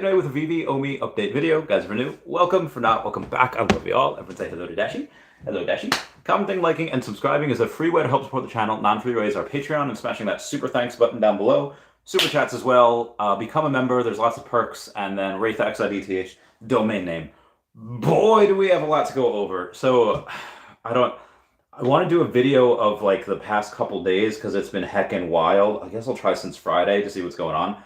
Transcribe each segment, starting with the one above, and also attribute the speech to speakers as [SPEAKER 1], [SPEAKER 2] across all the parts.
[SPEAKER 1] Today with a Veve Omi update video. Guys, if you're new, welcome. For not, welcome back. I love you all. Everyone say hello to Dashi. Hello, Dashi. Commenting, liking, and subscribing is a free way to help support the channel. Non-free ways are Patreon and smashing that super thanks button down below. Super chats as well. Become a member. There's lots of perks. And then Wraitha XIDTH domain name. Boy, do we have a lot to go over. So, I want to do a video of like the past couple days because it's been heckin' wild. I guess I'll try since Friday to see what's going on.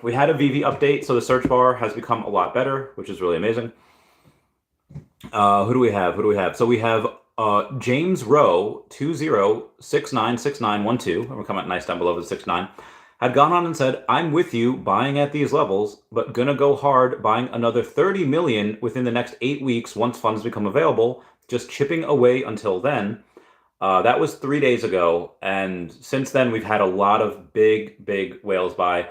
[SPEAKER 1] We had a Veve update, so the search bar has become a lot better, which is really amazing. Who do we have? So we have James Rowe 20696912. We're coming nice down below the 69. Had gone on and said, "I'm with you buying at these levels, but gonna go hard buying another 30 million within the next 8 weeks once funds become available, just chipping away until then." That was 3 days ago, and since then we've had a lot of big whales buy.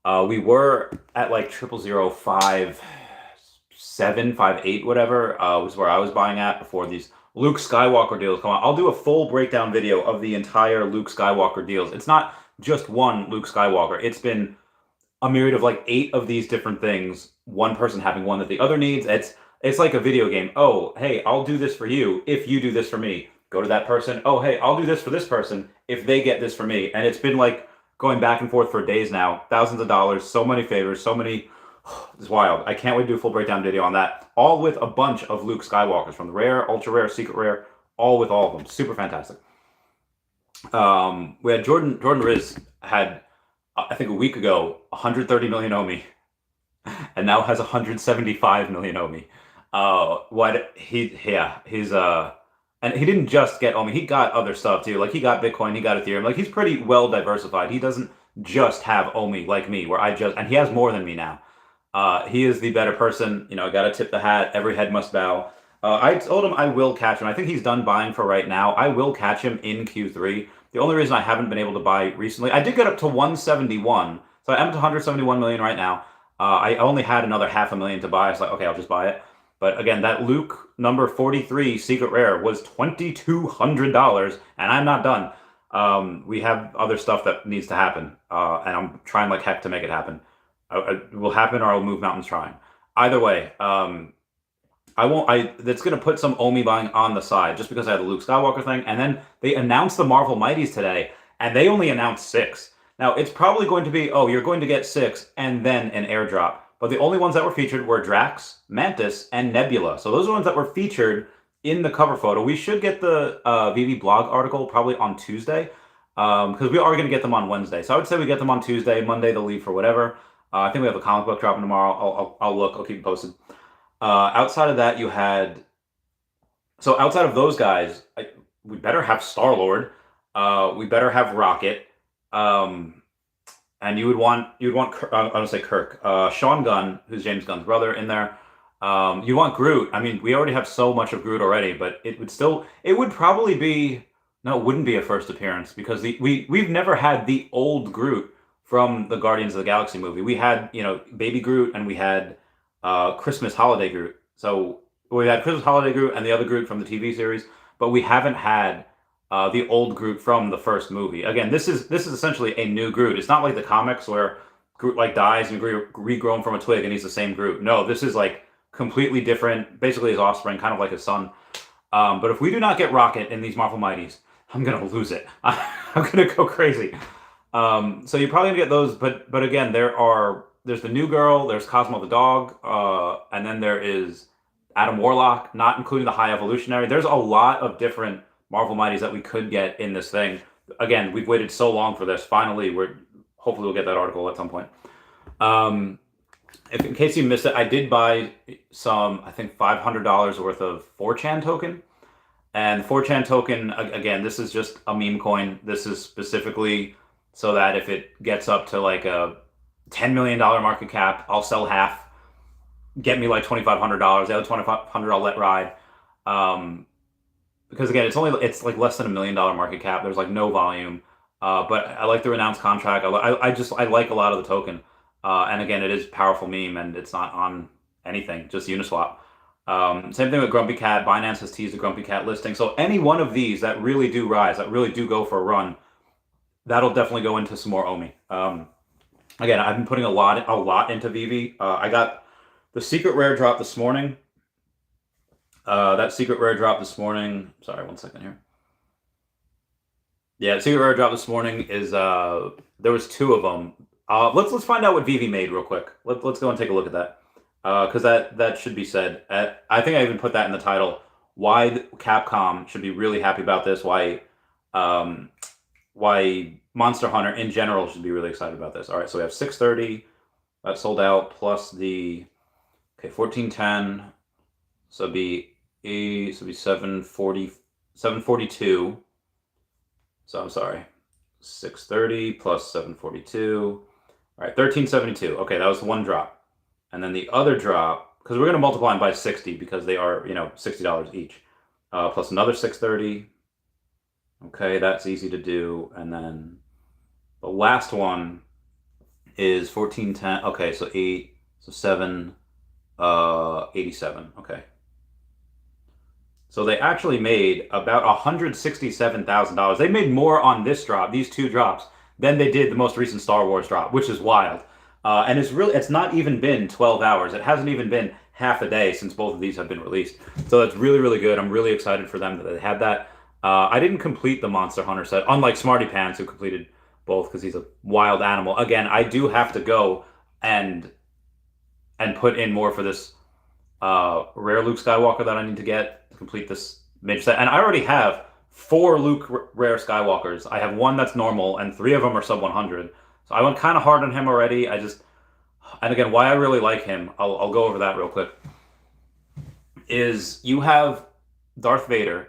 [SPEAKER 1] We were at like 0.005.758, whatever, was where I was buying at before these Luke Skywalker deals come on. I'll do a full breakdown video of the entire Luke Skywalker deals. It's not just one Luke Skywalker. It's been a myriad of like 8 of these different things, one person having one that the other needs. It's like a video game. Oh, hey, I'll do this for you if you do this for me. Go to that person. Oh, hey, I'll do this for this person if they get this for me. And it's been like going back and forth for days now. Thousands of dollars, so many favors, so many. It's wild. I can't wait to do a full breakdown video on that. All with a bunch of Luke Skywalkers from the rare, ultra rare, secret rare, all with all of them. Super fantastic. We had Jordan Riz had, I think a week ago, 130 million Omi, and now has 175 million Omi. And he didn't just get Omi, he got other stuff too. Like he got Bitcoin, he got Ethereum. Like he's pretty well diversified. He doesn't just have Omi like me, and he has more than me now. He is the better person. You know, I gotta tip the hat. Every head must bow. I told him I will catch him. I think he's done buying for right now. I will catch him in Q3. The only reason I haven't been able to buy recently, I did get up to 171. So I'm at 171 million right now. I only had another 500,000 to buy. I was like, okay, I'll just buy it. But again, that Luke number 43 secret rare was $2,200, and I'm not done. We have other stuff that needs to happen, and I'm trying like heck to make it happen. It will happen, or I'll move mountains trying. Either way, that's gonna put some Omi buying on the side just because I had the Luke Skywalker thing, and then they announced the Marvel Mighties today, and they only announced 6. Now it's probably going to be, oh, you're going to get 6 and then an airdrop. But the only ones that were featured were Drax, Mantis, and Nebula. So those are the ones that were featured in the cover photo. We should get the Veve blog article probably on Tuesday, because we are going to get them on Wednesday. So I would say we get them on Tuesday. Monday they'll leave for whatever. I think we have a comic book dropping tomorrow. I'll look. I'll keep you posted. Outside of that, outside of those guys, we better have Star-Lord. We better have Rocket. And you would want I don't say Kirk, Sean Gunn, who's James Gunn's brother, in there. You want Groot. I mean, we already have so much of Groot already, but it would probably be, no, it wouldn't be a first appearance because we've never had the old Groot from the Guardians of the Galaxy movie. We had, Baby Groot, and we had Christmas Holiday Groot. So we had Christmas Holiday Groot and the other Groot from the TV series, but we haven't had the old Groot from the first movie. Again, this is essentially a new Groot. It's not like the comics where Groot like dies and regrown from a twig and he's the same Groot. No, this is like completely different, basically his offspring, kind of like his son. But if we do not get Rocket in these Marvel Mighties, I'm gonna lose it. I'm gonna go crazy. So you're probably gonna get those, but again, there's the new girl, there's Cosmo the dog, and then there is Adam Warlock, not including the High Evolutionary. There's a lot of different Marvel Mighties that we could get in this thing. Again, we've waited so long for this. Finally, hopefully we'll get that article at some point. If in case you missed it, I did buy some, I think $500 worth of 4chan token. And 4chan token, again, this is just a meme coin. This is specifically so that if it gets up to like a $10 million market cap, I'll sell half, get me like $2,500. The other $2,500 I'll let ride. Because again, it's like less than $1 million market cap. There's like no volume, but I like the renounced contract. I like a lot of the token, and again, it is powerful meme, and it's not on anything, just Uniswap. Same thing with Grumpy Cat. Binance has teased the Grumpy Cat listing. So any one of these that really do rise, that really do go for a run, that'll definitely go into some more Omi. Again, I've been putting a lot into Veve. I got the secret rare drop this morning. That secret rare drop this morning. Sorry, 1 second here. Yeah, the secret rare drop this morning is there was two of them. Let's find out what Veve made real quick. Let's go and take a look at that. Because that should be said. I think I even put that in the title. Why Capcom should be really happy about this. Why Monster Hunter in general should be really excited about this. All right, so we have 630 that sold out plus the 1410. So it'd be 742. So I'm sorry, 630 plus 742. All right, 1372. Okay, that was one drop. And then the other drop, because we're going to multiply them by 60 because they are, $60 each. Plus another 630. Okay, that's easy to do. And then the last one is 1410. Okay, so 87. Okay. So they actually made about $167,000. They made more on this drop, these two drops, than they did the most recent Star Wars drop, which is wild. And it's not even been 12 hours. It hasn't even been half a day since both of these have been released. So that's really, really good. I'm really excited for them that they had that. I didn't complete the Monster Hunter set, unlike Smarty Pants, who completed both because he's a wild animal. Again, I do have to go and put in more for this rare Luke Skywalker that I need to get to complete this major set. And I already have 4 Luke rare Skywalkers. I have 1 that's normal, and 3 of them are sub 100. So I went kind of hard on him already. And again, why I really like him, I'll go over that real quick, is you have Darth Vader,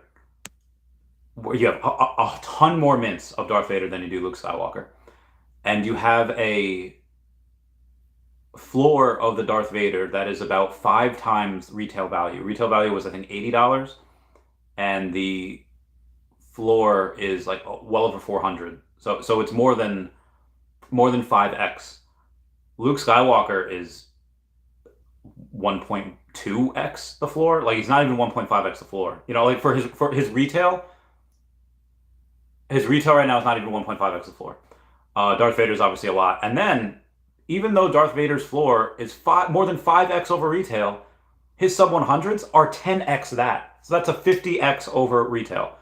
[SPEAKER 1] where you have a ton more mints of Darth Vader than you do Luke Skywalker. And you have a floor of the Darth Vader that is about 5 times retail value. Retail value was, I think, $80, and the floor is like well over 400. So it's more than 5x. Luke Skywalker is 1.2x the floor. Like, he's not even 1.5x the floor. Like for his retail. His retail right now is not even 1.5x the floor. Darth Vader's obviously a lot. And then, even though Darth Vader's floor is more than 5x over retail, his sub 100s are 10x that. So that's a 50x over retail.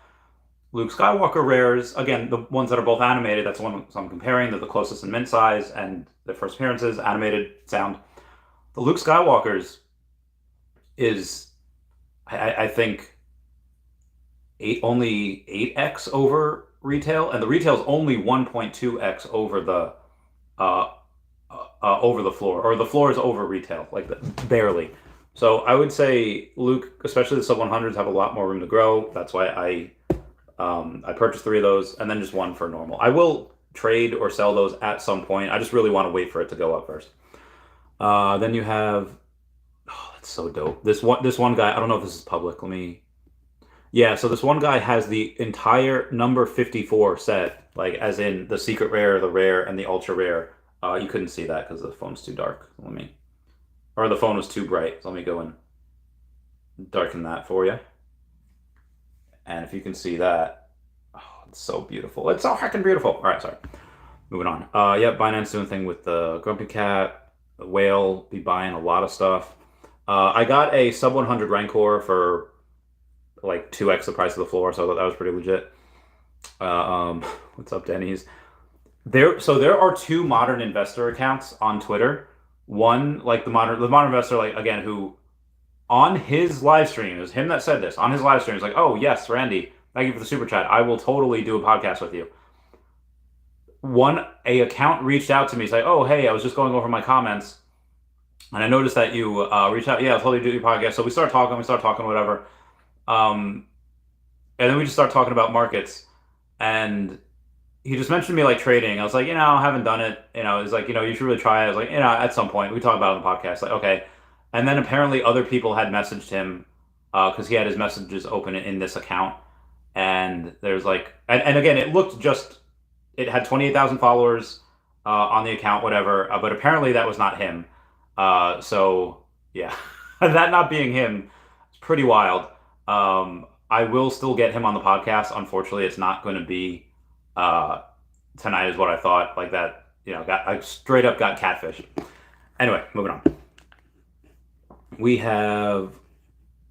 [SPEAKER 1] Luke Skywalker rares, again, the ones that are both animated, that's the one I'm comparing. They're the closest in mint size and their first appearances, animated sound. The Luke Skywalker's is, I think, only 8x over retail, and the retail is only 1.2x over the floor, or the floor is over retail, like barely. So I would say Luke, especially the sub 100s, have a lot more room to grow. That's why I purchased 3 of those, and then just 1 for normal. I will trade or sell those at some point. I just really want to wait for it to go up first. Then you have, that's so dope. This one guy, I don't know if this is public. Yeah, so this one guy has the entire number 54 set, like as in the secret rare, the rare, and the ultra rare. You couldn't see that because the phone's too dark. Or the phone was too bright. So let me go and darken that for you. And if you can see that, it's so beautiful. It's so freaking beautiful. All right, sorry. Moving on. Yeah, Binance doing a thing with the Grumpy Cat, the Whale, be buying a lot of stuff. I got a sub 100 Rancor for like 2x the price of the floor, so I thought that was pretty legit. What's up, Denny's? There are 2 modern investor accounts on Twitter. One, like the modern investor, like, again, who on his live stream, it was him that said this on his live stream. He's like, "Oh yes, Randy, thank you for the super chat. I will totally do a podcast with you." A account reached out to me, saying, "Oh hey, I was just going over my comments, and I noticed that you reached out. Yeah, I'll totally do your podcast." So we start talking, whatever. And then we just start talking about markets, and he just mentioned me like trading. I was like, I haven't done it. He's like, you should really try it. I was like, at some point. We talk about it on the podcast. Like, okay. And then apparently other people had messaged him because he had his messages open in this account. And there's like, and again, it had 28,000 followers on the account, whatever. But apparently that was not him. So yeah, that not being him is pretty wild. I will still get him on the podcast. Unfortunately, it's not going to be tonight is what I thought. Like, that I straight up got catfished. Anyway, moving on. We have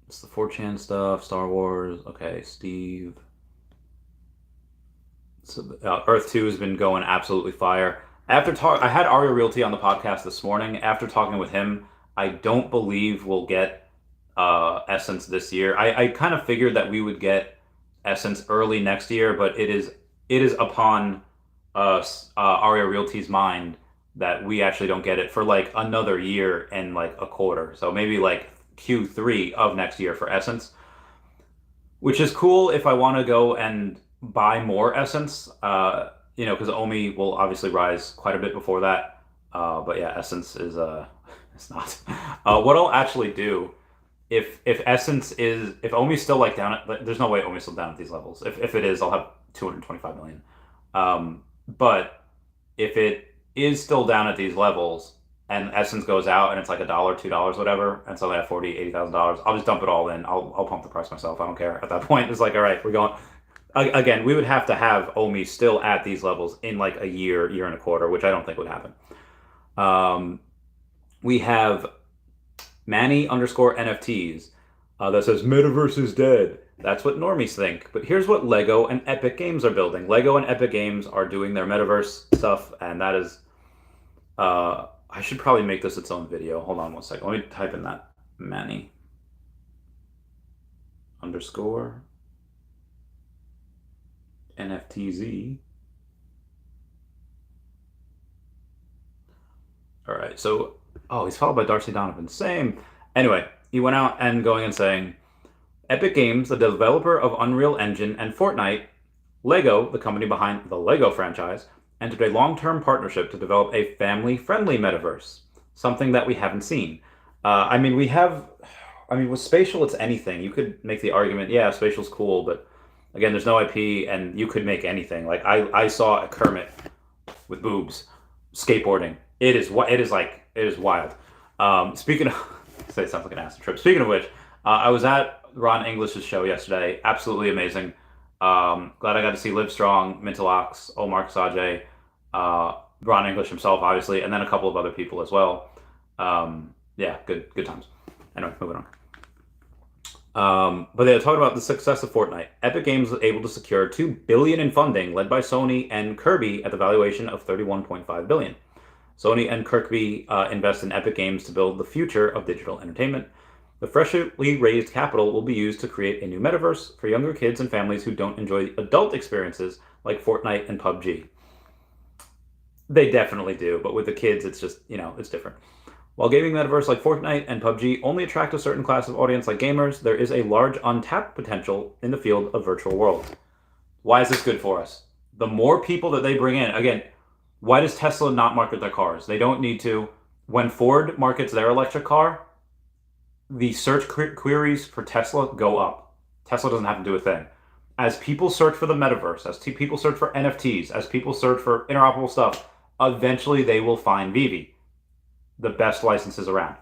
[SPEAKER 1] it's the 4chan stuff, Star Wars. Okay, Steve. So, Earth 2 has been going absolutely fire. I had Arya Realty on the podcast this morning. After talking with him, I don't believe we'll get Essence this year. I kind of figured that we would get Essence early next year, but it is upon Arya Realty's mind that we actually don't get it for like another year and like a quarter. So maybe like Q3 of next year for Essence, which is cool if I want to go and buy more Essence. Because Omi will obviously rise quite a bit before that. But yeah, Essence is it's not. What I'll actually do if Essence is if Omi's still like down at there's no way Omi's still down at these levels. If it is, I'll have 225 million. But if it is still down at these levels and Essence goes out and it's like $1, $2, whatever, and so I have $80,000, I'll just dump it all in. I'll pump the price myself. I don't care. At that point, it's like, all right, we're going. Again, we would have to have Omi still at these levels in like a year and a quarter, which I don't think would happen. We have Manny_NFTs that says Metaverse is dead. That's what normies think. But here's what Lego and Epic Games are building. Lego and Epic Games are doing their Metaverse stuff, and that is... I should probably make this its own video. Hold on one second. Let me type in that. Manny _ NFTZ. All right, so... Oh, he's followed by Darcy Donovan. Same. Anyway, he went out and going and saying, Epic Games, the developer of Unreal Engine and Fortnite, Lego, the company behind the Lego franchise, entered a long-term partnership to develop a family-friendly metaverse, something that we haven't seen. With Spatial, it's anything. You could make the argument, yeah, Spatial's cool, but again, there's no IP, and you could make anything. Like, I saw a Kermit with boobs skateboarding. It is wild. Speaking of... Say something like an acid trip. Speaking of which, I was at Ron English's show yesterday. Absolutely amazing. Glad I got to see Live Strong, Mintalox, Omar Sajay, Ron English himself, obviously, and then a couple of other people as well. Yeah, good times. Anyway, moving on. But they were talking about the success of Fortnite. Epic Games was able to secure $2 billion in funding, led by Sony and Kirby at the valuation of $31.5 billion. Sony and Kirby invest in Epic Games to build the future of digital entertainment. The freshly raised capital will be used to create a new metaverse for younger kids and families who don't enjoy adult experiences like Fortnite and PUBG. They definitely do, but with the kids, it's just, it's different. While gaming metaverse like Fortnite and PUBG only attract a certain class of audience like gamers, there is a large untapped potential in the field of virtual worlds. Why is this good for us? The more people that they bring in, again, why does Tesla not market their cars? They don't need to. When Ford markets their electric car, the search queries for Tesla go up. Tesla doesn't have to do a thing. As people search for the metaverse, as people search for NFTs, as people search for interoperable stuff, eventually they will find Veve, the best licenses around.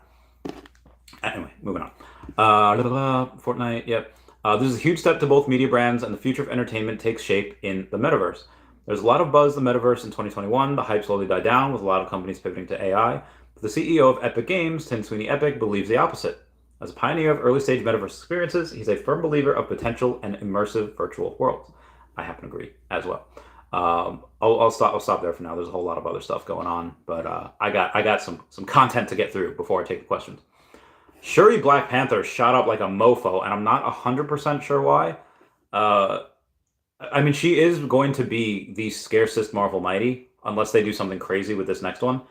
[SPEAKER 1] Anyway, moving on. Fortnite, yep. This is a huge step to both media brands, and the future of entertainment takes shape in the metaverse. There's a lot of buzz in the metaverse in 2021. The hype slowly died down with a lot of companies pivoting to AI. But the CEO of Epic Games, Tim Sweeney-Epic, believes the opposite. As a pioneer of early-stage metaverse experiences, he's a firm believer of potential and immersive virtual worlds. I happen to agree as well. I'll stop there for now. There's a whole lot of other stuff going on, but I got some content to get through before I take the questions. Shuri Black Panther shot up like a mofo, and I'm not 100% sure why. She is going to be the scarcest Marvel Mighty, unless they do something crazy with this next one.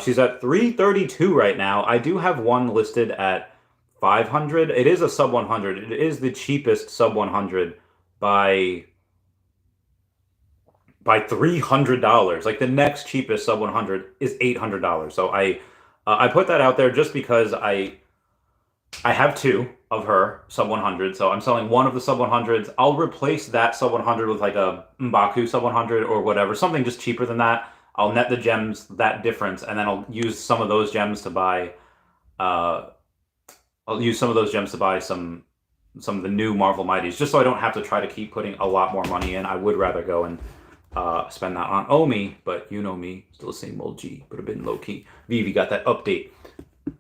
[SPEAKER 1] She's at 332 right now. I do have one listed at 500. It is a sub 100. It is the cheapest sub 100 by $300. Like, the next cheapest sub 100 is $800. So I put that out there just because I have two of her sub 100, so I'm selling one of the sub 100s. I'll replace that sub 100 with like a M'Baku sub 100 or whatever, something just cheaper than that. I'll net the gems, that difference, and then I'll use some of those gems to buy. Some of the new Marvel Mighties, just so I don't have to try to keep putting a lot more money in. I would rather go and spend that on Omi, but you know me, still the same old G, but a bit low key. Veve got that update,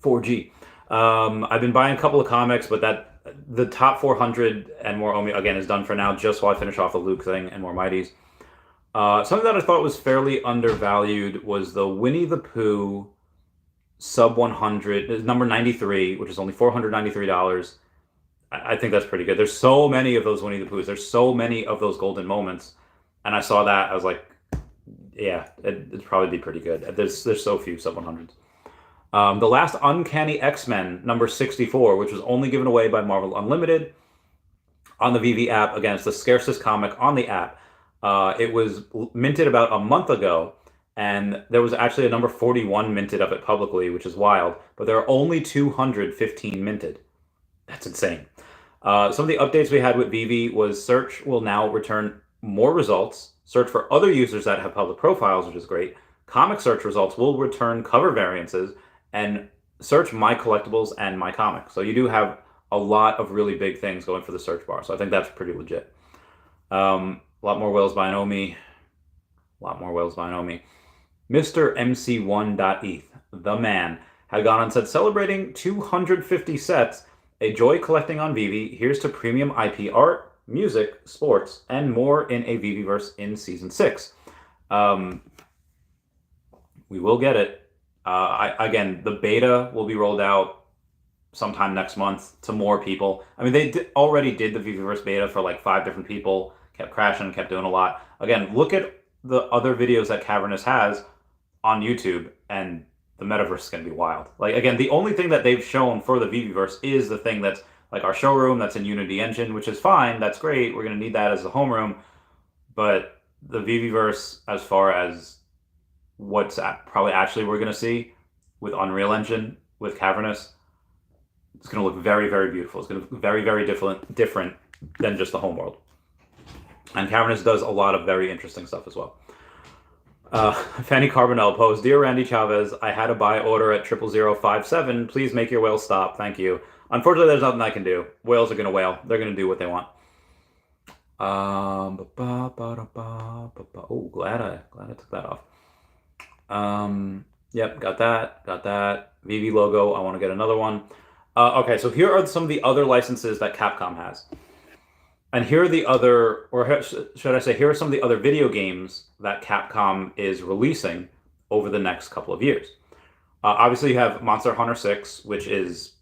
[SPEAKER 1] 4G. I've been buying a couple of comics, but the top 400 and more Omi again is done for now, just while I finish off the Luke thing and more Mighties. Something that I thought was fairly undervalued was the Winnie the Pooh sub 100, number 93, which is only $493. I think that's pretty good. There's so many of those Winnie the Poohs. There's so many of those golden moments. And I saw that. I was like, yeah, it'd probably be pretty good. There's so few sub 100s. The last Uncanny X-Men, number 64, which was only given away by Marvel Unlimited on the Veve app. Again, it's the scarcest comic on the app. It was minted about a month ago, and there was actually a number 41 minted of it publicly, which is wild, but there are only 215 minted. That's insane. Some of the updates we had with Veve was search will now return more results. Search for other users that have public profiles, which is great. Comic search results will return cover variances, and search my collectibles and my comics. So you do have a lot of really big things going for the search bar. So I think that's pretty legit. A lot more whales by Omi. A lot more whales by Omi. Mr. MC1.eth, the man, had gone on said, celebrating 250 sets, a joy collecting on Veve. Here's to premium IP art, music, sports, and more in a Veveverse in Season 6. We will get it. Again, the beta will be rolled out sometime next month to more people. I mean, they already did the Veveverse beta for like 5 different people, kept crashing, kept doing a lot. Again, look at the other videos that Cavernous has on YouTube, and the metaverse is going to be wild. Like, again, the only thing that they've shown for the Veveverse is the thing that's like our showroom that's in Unity Engine, which is fine. That's great. We're going to need that as the homeroom. But the Veveverse, as far as what's probably actually we're going to see with Unreal Engine, with Cavernous, it's going to look very, very beautiful. It's going to look very, very different than just the homeworld. And Cavernous does a lot of very interesting stuff as well. Fanny Carbonell posed, Dear Randy Chavez, I had a buy order at 00057. Please make your whales stop. Thank you. Unfortunately, there's nothing I can do. Whales are going to whale. They're going to do what they want. Oh, glad I took that off. Yep, got that. Veve logo. I want to get another one. Okay, so here are some of the other licenses that Capcom has. And here are the other, or should I say, here are some of the other video games that Capcom is releasing over the next couple of years. Obviously, you have Monster Hunter 6, which is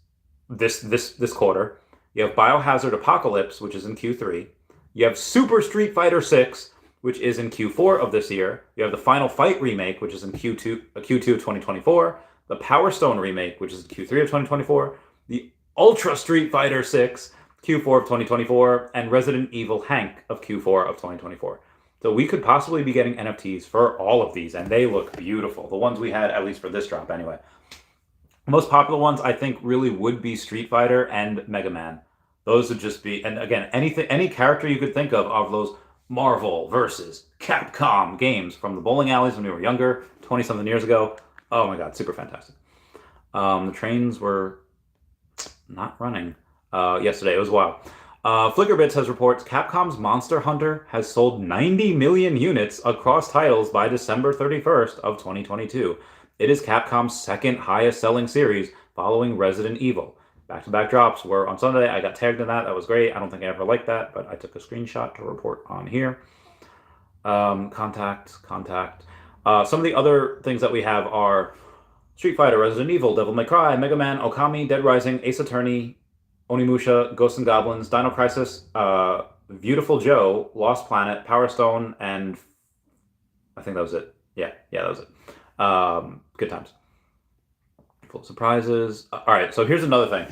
[SPEAKER 1] this quarter. You have Biohazard Apocalypse, which is in Q3. You have Super Street Fighter 6, which is in Q4 of this year. You have the Final Fight remake, which is in Q2 of 2024. The Power Stone remake, which is in Q3 of 2024. The Ultra Street Fighter 6, Q4 of 2024, and Resident Evil Hank of Q4 of 2024. So we could possibly be getting NFTs for all of these, and they look beautiful. The ones we had, at least for this drop anyway. Most popular ones, I think, really would be Street Fighter and Mega Man. Those would just be, and again, any character you could think of those Marvel versus Capcom games from the bowling alleys when we were younger, 20-something years ago. Oh my god, super fantastic. The trains were not running yesterday. It was wild. Flickerbits has reports Capcom's Monster Hunter has sold 90 million units across titles by December 31st of 2022. It is Capcom's second highest selling series following Resident Evil. Back-to-back drops were on Sunday. I got tagged in that. That was great. I don't think I ever liked that, but I took a screenshot to report on here. Contact. Some of the other things that we have are Street Fighter, Resident Evil, Devil May Cry, Mega Man, Okami, Dead Rising, Ace Attorney, Onimusha, Ghosts and Goblins, Dino Crisis, Beautiful Joe, Lost Planet, Power Stone, and I think that was it. Yeah, that was it. Good times. Full of surprises. All right, so here's another thing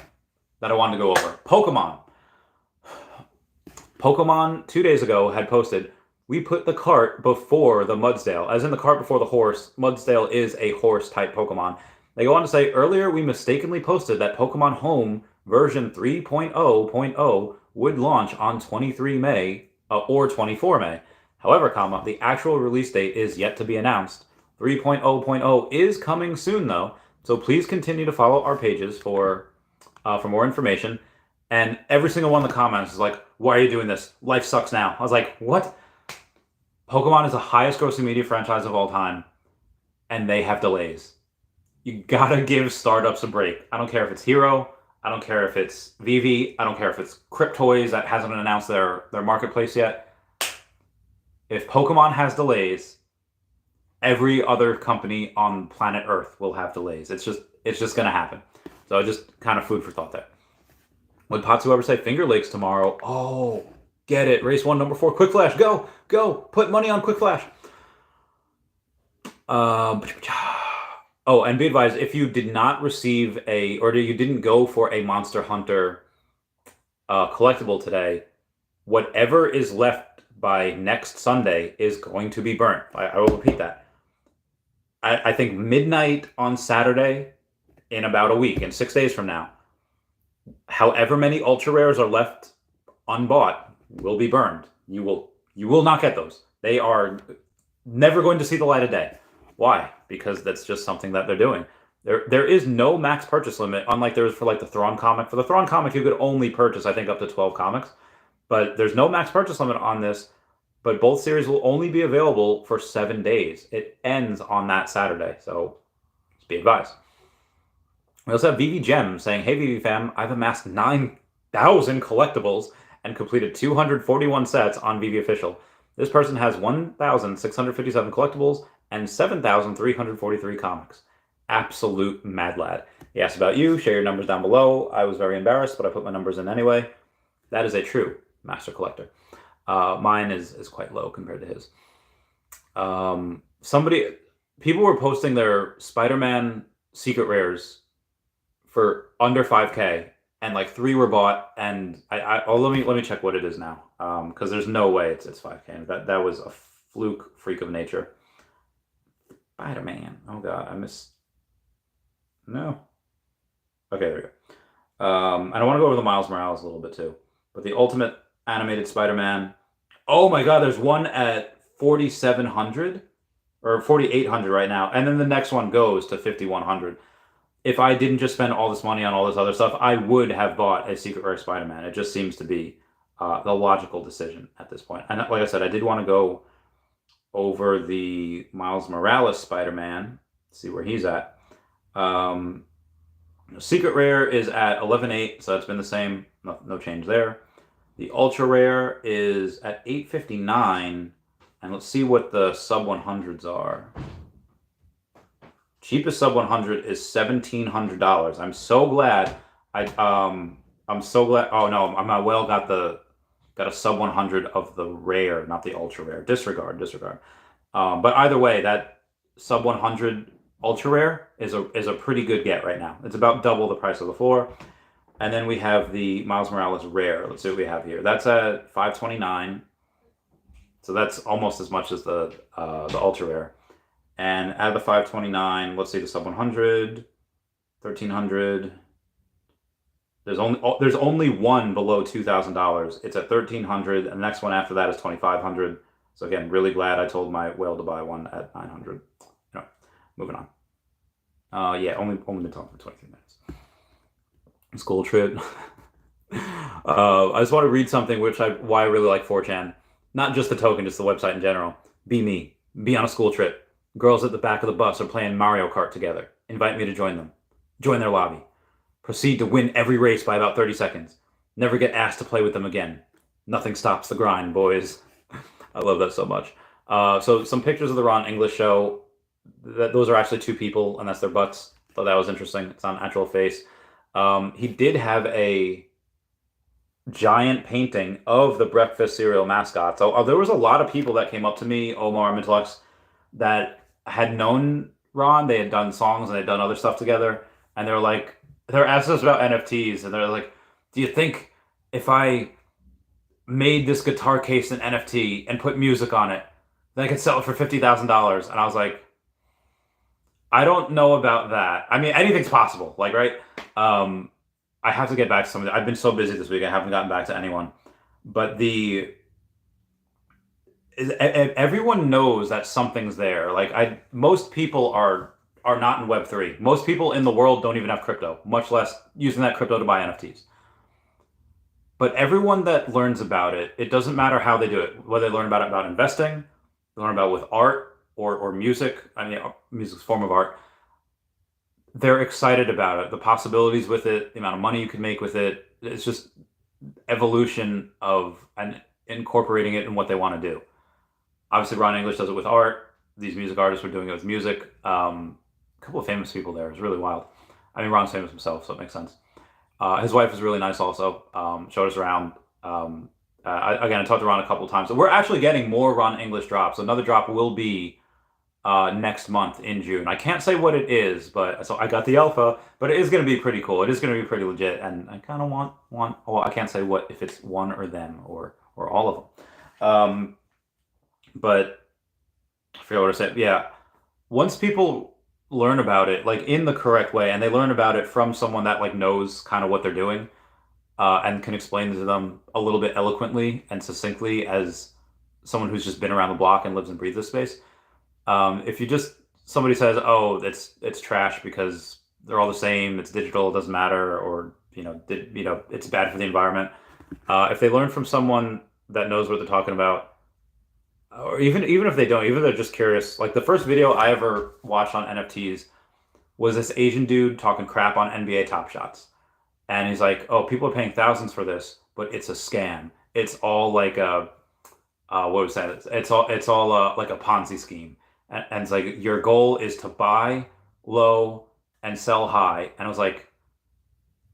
[SPEAKER 1] that I wanted to go over. Pokemon 2 days ago had posted, we put the cart before the Mudsdale, as in the cart before the horse. Mudsdale is a horse-type Pokemon. They go on to say, earlier we mistakenly posted that Pokemon Home version 3.0.0 would launch on 23 May or 24 May. However, the actual release date is yet to be announced. 3.0.0 is coming soon, though, so please continue to follow our pages for more information. And every single one of the comments is like, why are you doing this? Life sucks now. I was like, what? Pokemon is the highest grossing media franchise of all time, and they have delays. You gotta give startups a break. I don't care if it's Hero, I don't care if it's Veve, I don't care if it's Cryptoys that hasn't announced their marketplace yet. If Pokemon has delays, every other company on planet Earth will have delays. It's just gonna happen. So just kind of food for thought there. Would Patsu ever say Finger Lakes tomorrow? Oh, get it. Race 1, number 4. Quick Flash. Go. Go. Put money on Quick Flash. Oh, and be advised, if you did not receive or you didn't go for a Monster Hunter collectible today, whatever is left by next Sunday is going to be burnt. I will repeat that. I think midnight on Saturday in about a week, in 6 days from now, however many ultra rares are left unbought will be burned. You will not get those. They are never going to see the light of day. Why? Because that's just something that they're doing. There is no max purchase limit, unlike there is for like the Thrawn comic. For the Thrawn comic, you could only purchase, I think, up to 12 comics. But there's no max purchase limit on this. But both series will only be available for 7 days. It ends on that Saturday, so just be advised. We also have VV Gem saying, "Hey VV fam, I've amassed 9,000 collectibles and completed 241 sets on VV Official. This person has 1,657 collectibles and 7,343 comics. Absolute mad lad." He asked about you. Share your numbers down below. I was very embarrassed, but I put my numbers in anyway. That is a true master collector. Mine is quite low compared to his. People were posting their Spider-Man secret rares for under 5K, and like 3 were bought. And let me check what it is now, because there's no way it's 5K. That was a fluke, freak of nature. Spider-Man. Oh god, I missed. No. Okay, there we go. And I want to go over the Miles Morales a little bit too. But the Ultimate Animated Spider-Man. Oh my god, there's one at 4,700 or 4,800 right now, and then the next one goes to 5,100. If I didn't just spend all this money on all this other stuff, I would have bought a Secret Rare Spider-Man. It just seems to be the logical decision at this point. And like I said, I did want to go over the Miles Morales Spider-Man, see where he's at. Secret Rare is at 11.8, so it's been the same. No change there. The Ultra Rare is at 859, and let's see what the sub 100s are. Cheapest sub 100 is $1,700. I'm so glad. I'm so glad. Oh no, my whale got a sub 100 of the rare, not the ultra rare. Disregard. But either way, that sub 100 ultra rare is a pretty good get right now. It's about double the price of the floor. And then we have the Miles Morales rare. Let's see what we have here. That's at $529. So that's almost as much as the ultra rare. And out of the $529, let's see the sub 100, $1,300. There's only one below $2,000. It's at $1,300, and the next one after that is $2,500. So again, really glad I told my whale to buy one at $900. No, moving on. Yeah, only been talking for 23 minutes. School trip. I just want to read something why I really like 4chan. Not just the token, just the website in general. Be me. Be on a school trip. Girls at the back of the bus are playing Mario Kart together. Invite me to join them. Join their lobby. Proceed to win every race by about 30 seconds. Never get asked to play with them again. Nothing stops the grind, boys. I love that so much. So some pictures of the Ron English show. Those are actually 2 people, and that's their butts. Thought that was interesting. It's not an actual face. He did have a giant painting of the breakfast cereal mascot. So there was a lot of people that came up to me, Omar, Mintelux, that had known Ron. They had done songs and they'd done other stuff together. And they're asking us about NFTs. And they're like, do you think if I made this guitar case an NFT and put music on it, then I could sell it for $50,000? And I was like, I don't know about that. I mean, anything's possible, right? I have to get back to something. I've been so busy this week, I haven't gotten back to anyone. But everyone knows that something's there. Most people are not in Web3. Most people in the world don't even have crypto, much less using that crypto to buy NFTs. But everyone that learns about it, it doesn't matter how they do it, whether they learn about investing, learn about with art or music. I mean, music's a form of art. They're excited about it. The possibilities with it, the amount of money you can make with it. It's just evolution of and incorporating it in what they want to do. Obviously, Ron English does it with art. These music artists were doing it with music. A couple of famous people there. It was really wild. I mean, Ron's famous himself, so it makes sense. His wife is really nice also. Showed us around. Again, I talked to Ron a couple of times. So we're actually getting more Ron English drops. Another drop will be next month in June. I can't say what it is, but so I got the alpha, but it is going to be pretty cool. It is going to be pretty legit, and I kind of want. Well, I can't say what if it's one or them or all of them. But I forget what I said. Yeah, once people learn about it like in the correct way, and they learn about it from someone that like knows kind of what they're doing, and can explain to them a little bit eloquently and succinctly as someone who's just been around the block and lives and breathes this space. If you just somebody says, "Oh, it's trash because they're all the same. It's digital. It doesn't matter," or it's bad for the environment. If they learn from someone that knows what they're talking about, or even if they don't, even if they're just curious. Like the first video I ever watched on NFTs was this Asian dude talking crap on NBA Top Shots, and he's like, "Oh, people are paying thousands for this, but it's a scam. It's all like a what was that? It's all like a Ponzi scheme." And it's like your goal is to buy low and sell high. And I was like,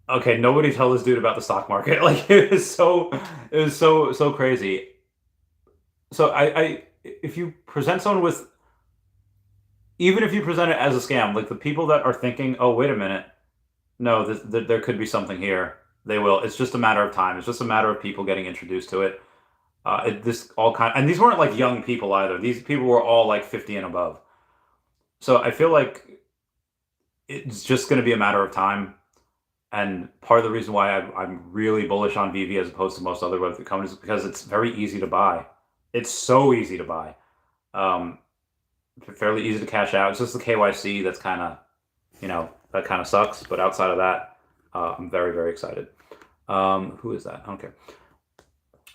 [SPEAKER 1] okay, nobody tell this dude about the stock market. Like it was so crazy. So I if you present someone with even if you present it as a scam, like the people that are thinking, oh wait a minute, no, there could be something here. They will. It's just a matter of time. It's just a matter of people getting introduced to it. This all kind, and these weren't like young people either. These people were all like 50 and above. So I feel like it's just going to be a matter of time. And part of the reason why I'm really bullish on Veve as opposed to most other Web3 companies is because it's very easy to buy. It's so easy to buy. Um, Fairly easy to cash out. It's just the KYC that's kind of, that kind of sucks. But outside of that, I'm very, very excited. Who is that? I don't care.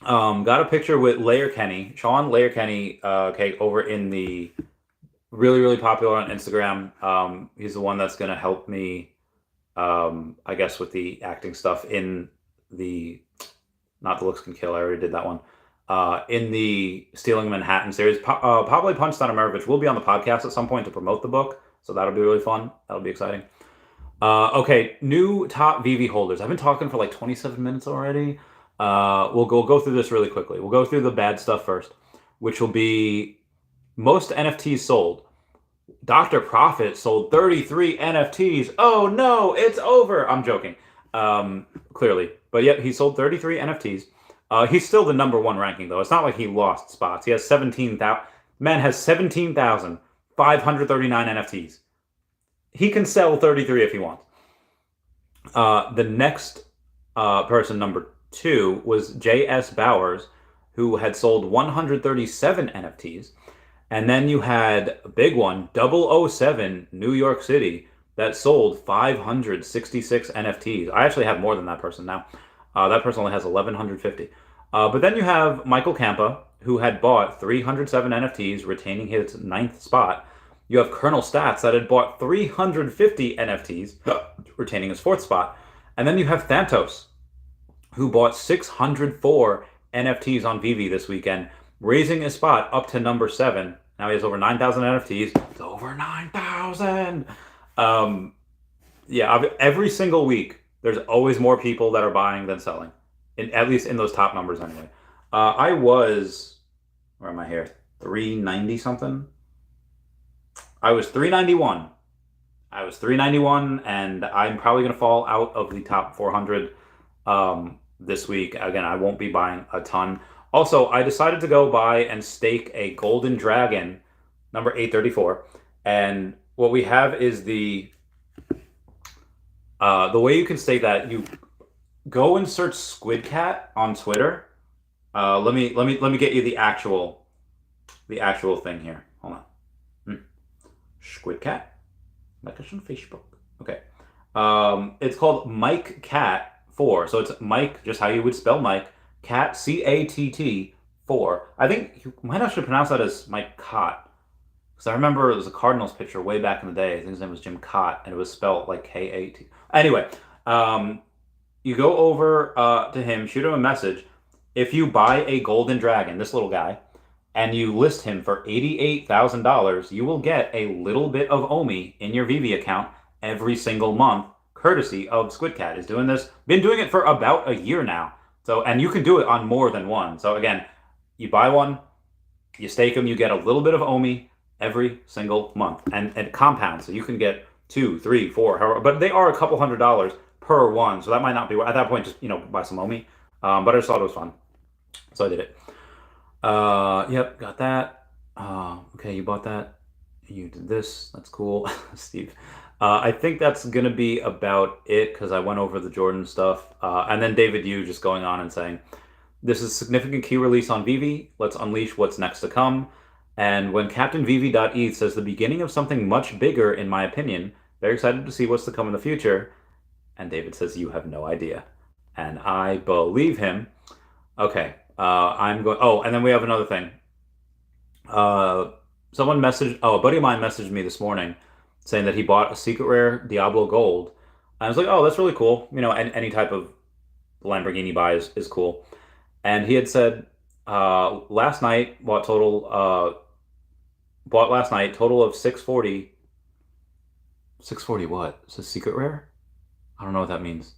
[SPEAKER 1] Got a picture with Layer Kenny, Sean Layer Kenny, okay, over in the really, really popular on Instagram. He's the one that's going to help me, I guess, with the acting stuff in the, not The Looks Can Kill, I already did that one. In the Stealing Manhattan series, probably Punch Down America will be on the podcast at some point to promote the book. So that'll be really fun. That'll be exciting. Okay, new top Veve holders. I've been talking for like 27 minutes already. We'll go through this really quickly. We'll go through the bad stuff first, which will be most NFTs sold. Dr. Profit sold 33 NFTs. Oh no, it's over. I'm joking. Clearly. But yep, he sold 33 NFTs. He's still the number one ranking though. It's not like he lost spots. He has 17,000. Man has 17,539 NFTs. He can sell 33 if he wants. The next person, number 2, was J.S. Bowers, who had sold 137 NFTs. And then you had a big one, 007 New York City, that sold 566 NFTs. I actually have more than that person now. That person only has 1,150. But then you have Michael Campa, who had bought 307 NFTs, retaining his 9th spot. You have Colonel Stats that had bought 350 NFTs, retaining his 4th spot. And then you have Thantos, who bought 604 NFTs on Veve this weekend, raising his spot up to number 7. Now he has over 9,000 NFTs. It's over 9,000. Yeah, every single week, there's always more people that are buying than selling, at least in those top numbers anyway. I was, where am I here? 390 something? I was 391. And I'm probably going to fall out of the top 400 this week. Again, I won't be buying a ton. Also, I decided to go buy and stake a golden dragon, number 834. And what we have is the way you can stake that, you go and search Squid Cat on Twitter. Let me get you the actual thing here. Hold on. Squid Cat. Like it's on Facebook. Okay. It's called Mike Cat 4. So it's Mike, just how you would spell Mike. Cat, CATT 4. I think you might actually pronounce that as Mike Cott. Because I remember it was a Cardinals pitcher way back in the day. I think his name was Jim Cott, and it was spelled like K-A-T. Anyway, um, you go over to him, shoot him a message. If you buy a golden dragon, this little guy, and you list him for $88,000, you will get a little bit of Omi in your Veve account every single month, courtesy of SquidCat. Is doing this, been doing it for about a year now. So, and you can do it on more than one. So again, you buy one, you stake them, you get a little bit of Omi every single month, and it compounds. So you can get 2, 3, 4, however, but they are a couple $100s per one. So that might not be at that point. Just buy some Omi. But I just thought it was fun, so I did it. Yep, got that. Okay, you bought that. You did this. That's cool, Steve. I think that's gonna be about it because I went over the Jordan stuff. And then David Yu just going on and saying, "This is a significant key release on Veve. Let's unleash what's next to come." And when Captain Veve.eth says the beginning of something much bigger, in my opinion, very excited to see what's to come in the future. And David says, "You have no idea," and I believe him. Okay. I'm going. Oh, and then we have another thing. Someone messaged. Oh, a buddy of mine messaged me this morning saying that he bought a secret rare Diablo Gold. I was like, oh, that's really cool. Any type of Lamborghini buy is cool. And he had said last night bought last night total of 640. 640 what? Is this secret rare? I don't know what that means.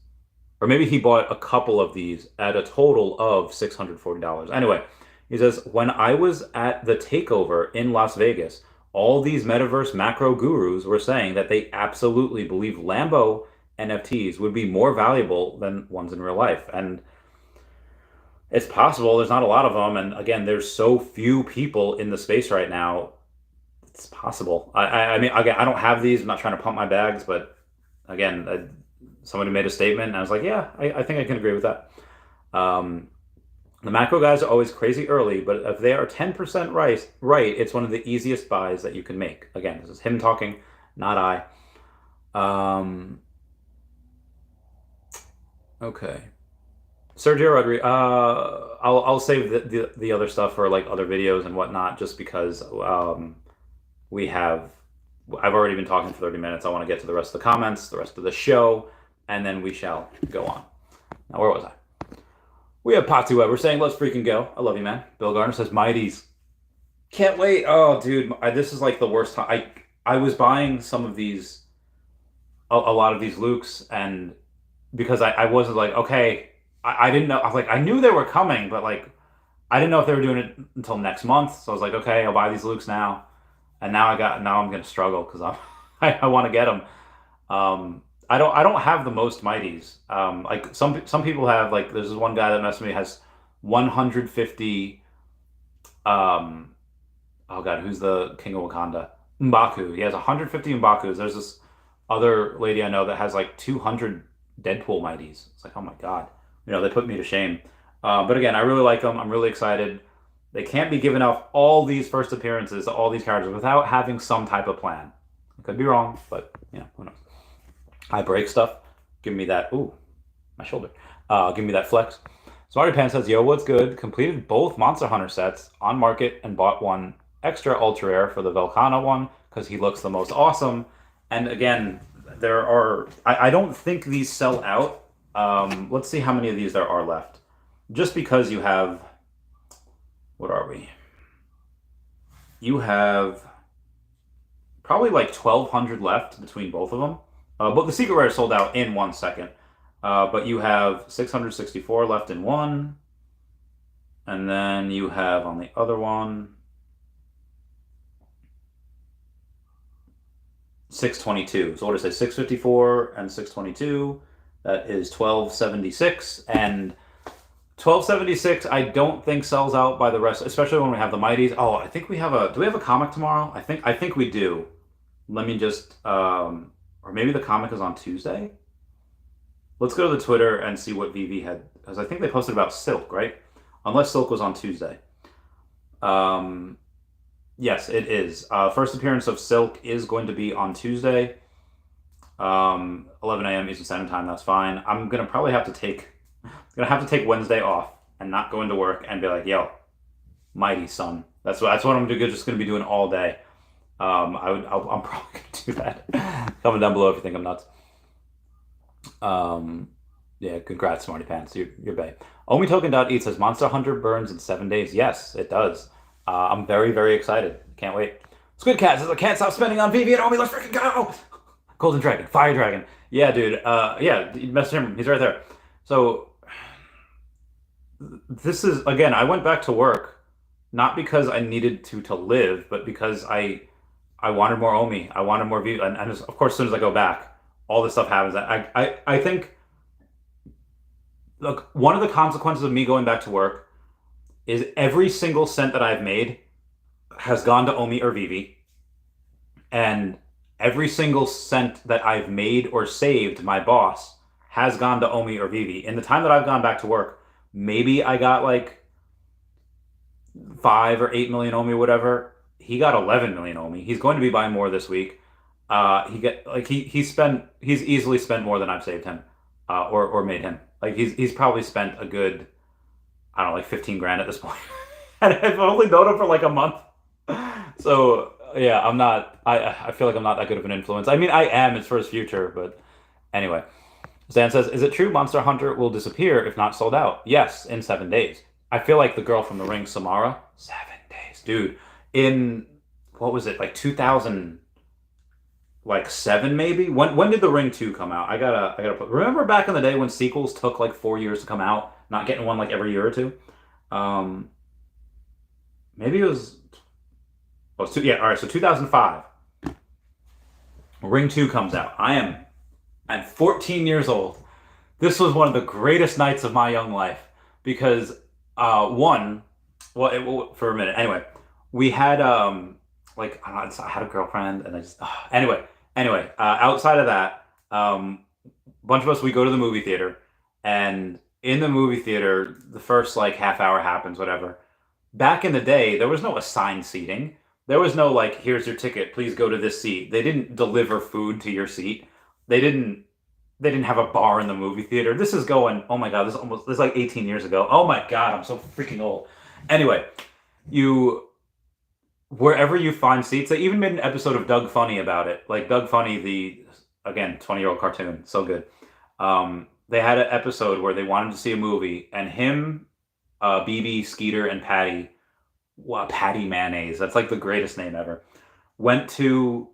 [SPEAKER 1] Or maybe he bought a couple of these at a total of $640. Anyway, he says, when I was at the takeover in Las Vegas, all these metaverse macro gurus were saying that they absolutely believe Lambo NFTs would be more valuable than ones in real life. And it's possible. There's not a lot of them. And again, there's so few people in the space right now. It's possible. I mean, again, I don't have these. I'm not trying to pump my bags, but again, somebody made a statement, and I was like, yeah, I think I can agree with that. The macro guys are always crazy early, but if they are 10% right, it's one of the easiest buys that you can make. Again, this is him talking, not I. Okay. Sergio Rodriguez. I'll save the other stuff for like other videos and whatnot, just because I've already been talking for 30 minutes. I want to get to the rest of the comments, the rest of the show, and then we shall go on. Now, where was I? We have Patsy Weber saying, let's freaking go. I love you, man. Bill Garner says, Mighties. Can't wait. Oh, dude, this is like the worst time. I was buying some of these, a lot of these Lukes, and because I wasn't like, okay, I didn't know. I was like, I knew they were coming, but like, I didn't know if they were doing it until next month. So I was like, okay, I'll buy these Lukes now. And now I'm going to struggle because I want to get them. I don't have the most Mighties. Like some people have, like there's this one guy that messaged me, has 150. Oh God, who's the king of Wakanda? M'Baku. He has 150 M'Bakus. There's this other lady I know that has like 200 Deadpool Mighties. It's like, oh my God, they put me to shame. But again, I really like them. I'm really excited. They can't be giving off all these first appearances to all these characters without having some type of plan. I could be wrong, but who knows? I break stuff. Give me that. Ooh, my shoulder. Give me that flex. Smarty Pan says, yo, what's good? Completed both Monster Hunter sets on market and bought one extra ultra rare for the Velkhana one because he looks the most awesome. And again, I don't think these sell out. Let's see how many of these there are left. Just because you have, what are we? You have probably like 1,200 left between both of them. But the secret rare sold out in 1 second. But you have 664 left in one. And then you have on the other one 622. So what did I say? 654 and 622. That is 1276. And 1276 I don't think sells out by the rest, especially when we have the Mighties. Oh, I think we have do we have a comic tomorrow? I think we do. Let me just or maybe the comic is on Tuesday. Let's go to the Twitter and see what Veve had, because I think they posted about Silk, right? Unless Silk was on Tuesday. Yes, it is. First appearance of Silk is going to be on Tuesday. 11 a.m. Eastern Standard Time, that's fine. I'm gonna have to take Wednesday off and not go into work and be like, yo, mighty son. That's what I'm just gonna be doing all day. I'm probably gonna do that. Comment down below if you think I'm nuts. Yeah, congrats, Smarty Pants. You're bae. OmiToken.eat says Monster Hunter burns in 7 days. Yes, it does. I'm very, very excited. Can't wait. Squid Cat says I can't stop spending on Veve and Omi. Let's freaking go! Golden Dragon, Fire Dragon. Yeah, dude. Yeah, you message him. He's right there. So this is again. I went back to work not because I needed to live, but because I wanted more Omi. I wanted more Veve, and of course, as soon as I go back, all this stuff happens. I think. Look, one of the consequences of me going back to work is every single cent that I've made has gone to Omi or Veve, and every single cent that I've made or saved my boss has gone to Omi or Veve. In the time that I've gone back to work, maybe I got like 5 or 8 million Omi, whatever. He got 11 million Omi. He's going to be buying more this week. He's easily spent more than I've saved him, or made him. Like he's probably spent a good, I don't know, like 15 grand at this point. And I've only known him for like a month. So yeah, I feel like I'm not that good of an influence. I mean, I am. It's for his future, but anyway. Stan says, "Is it true Monster Hunter will disappear if not sold out?" Yes, in 7 days. I feel like the girl from The Ring, Samara. 7 days, dude. In what was it, like 2000? Like 7 maybe. When did The Ring 2 come out? I gotta put. Remember back in the day when sequels took like 4 years to come out, not getting one like every year or two. Um, maybe it was. Oh, it's two, yeah. All right. So 2005, Ring 2 comes out. I'm 14 years old. This was one of the greatest nights of my young life because one, for a minute anyway, we had like I don't know, I had a girlfriend and I just anyway, outside of that, a bunch of us, we go to the movie theater, and in the movie theater, the first like half hour happens, whatever. Back in the day, there was no assigned seating. There was no like, here's your ticket, please go to this seat. They didn't deliver food to your seat. They didn't they didn't have a bar in the movie theater. This is going, oh my God, this is like 18 years ago. Oh my God, I'm so freaking old. Anyway, you wherever you find seats, they even made an episode of Doug Funny about it. Like Doug Funny, the again 20-year-old cartoon, so good. They had an episode where they wanted to see a movie, and him, BB, Skeeter, and Patty, wow, Patty Mayonnaise, that's like the greatest name ever, went to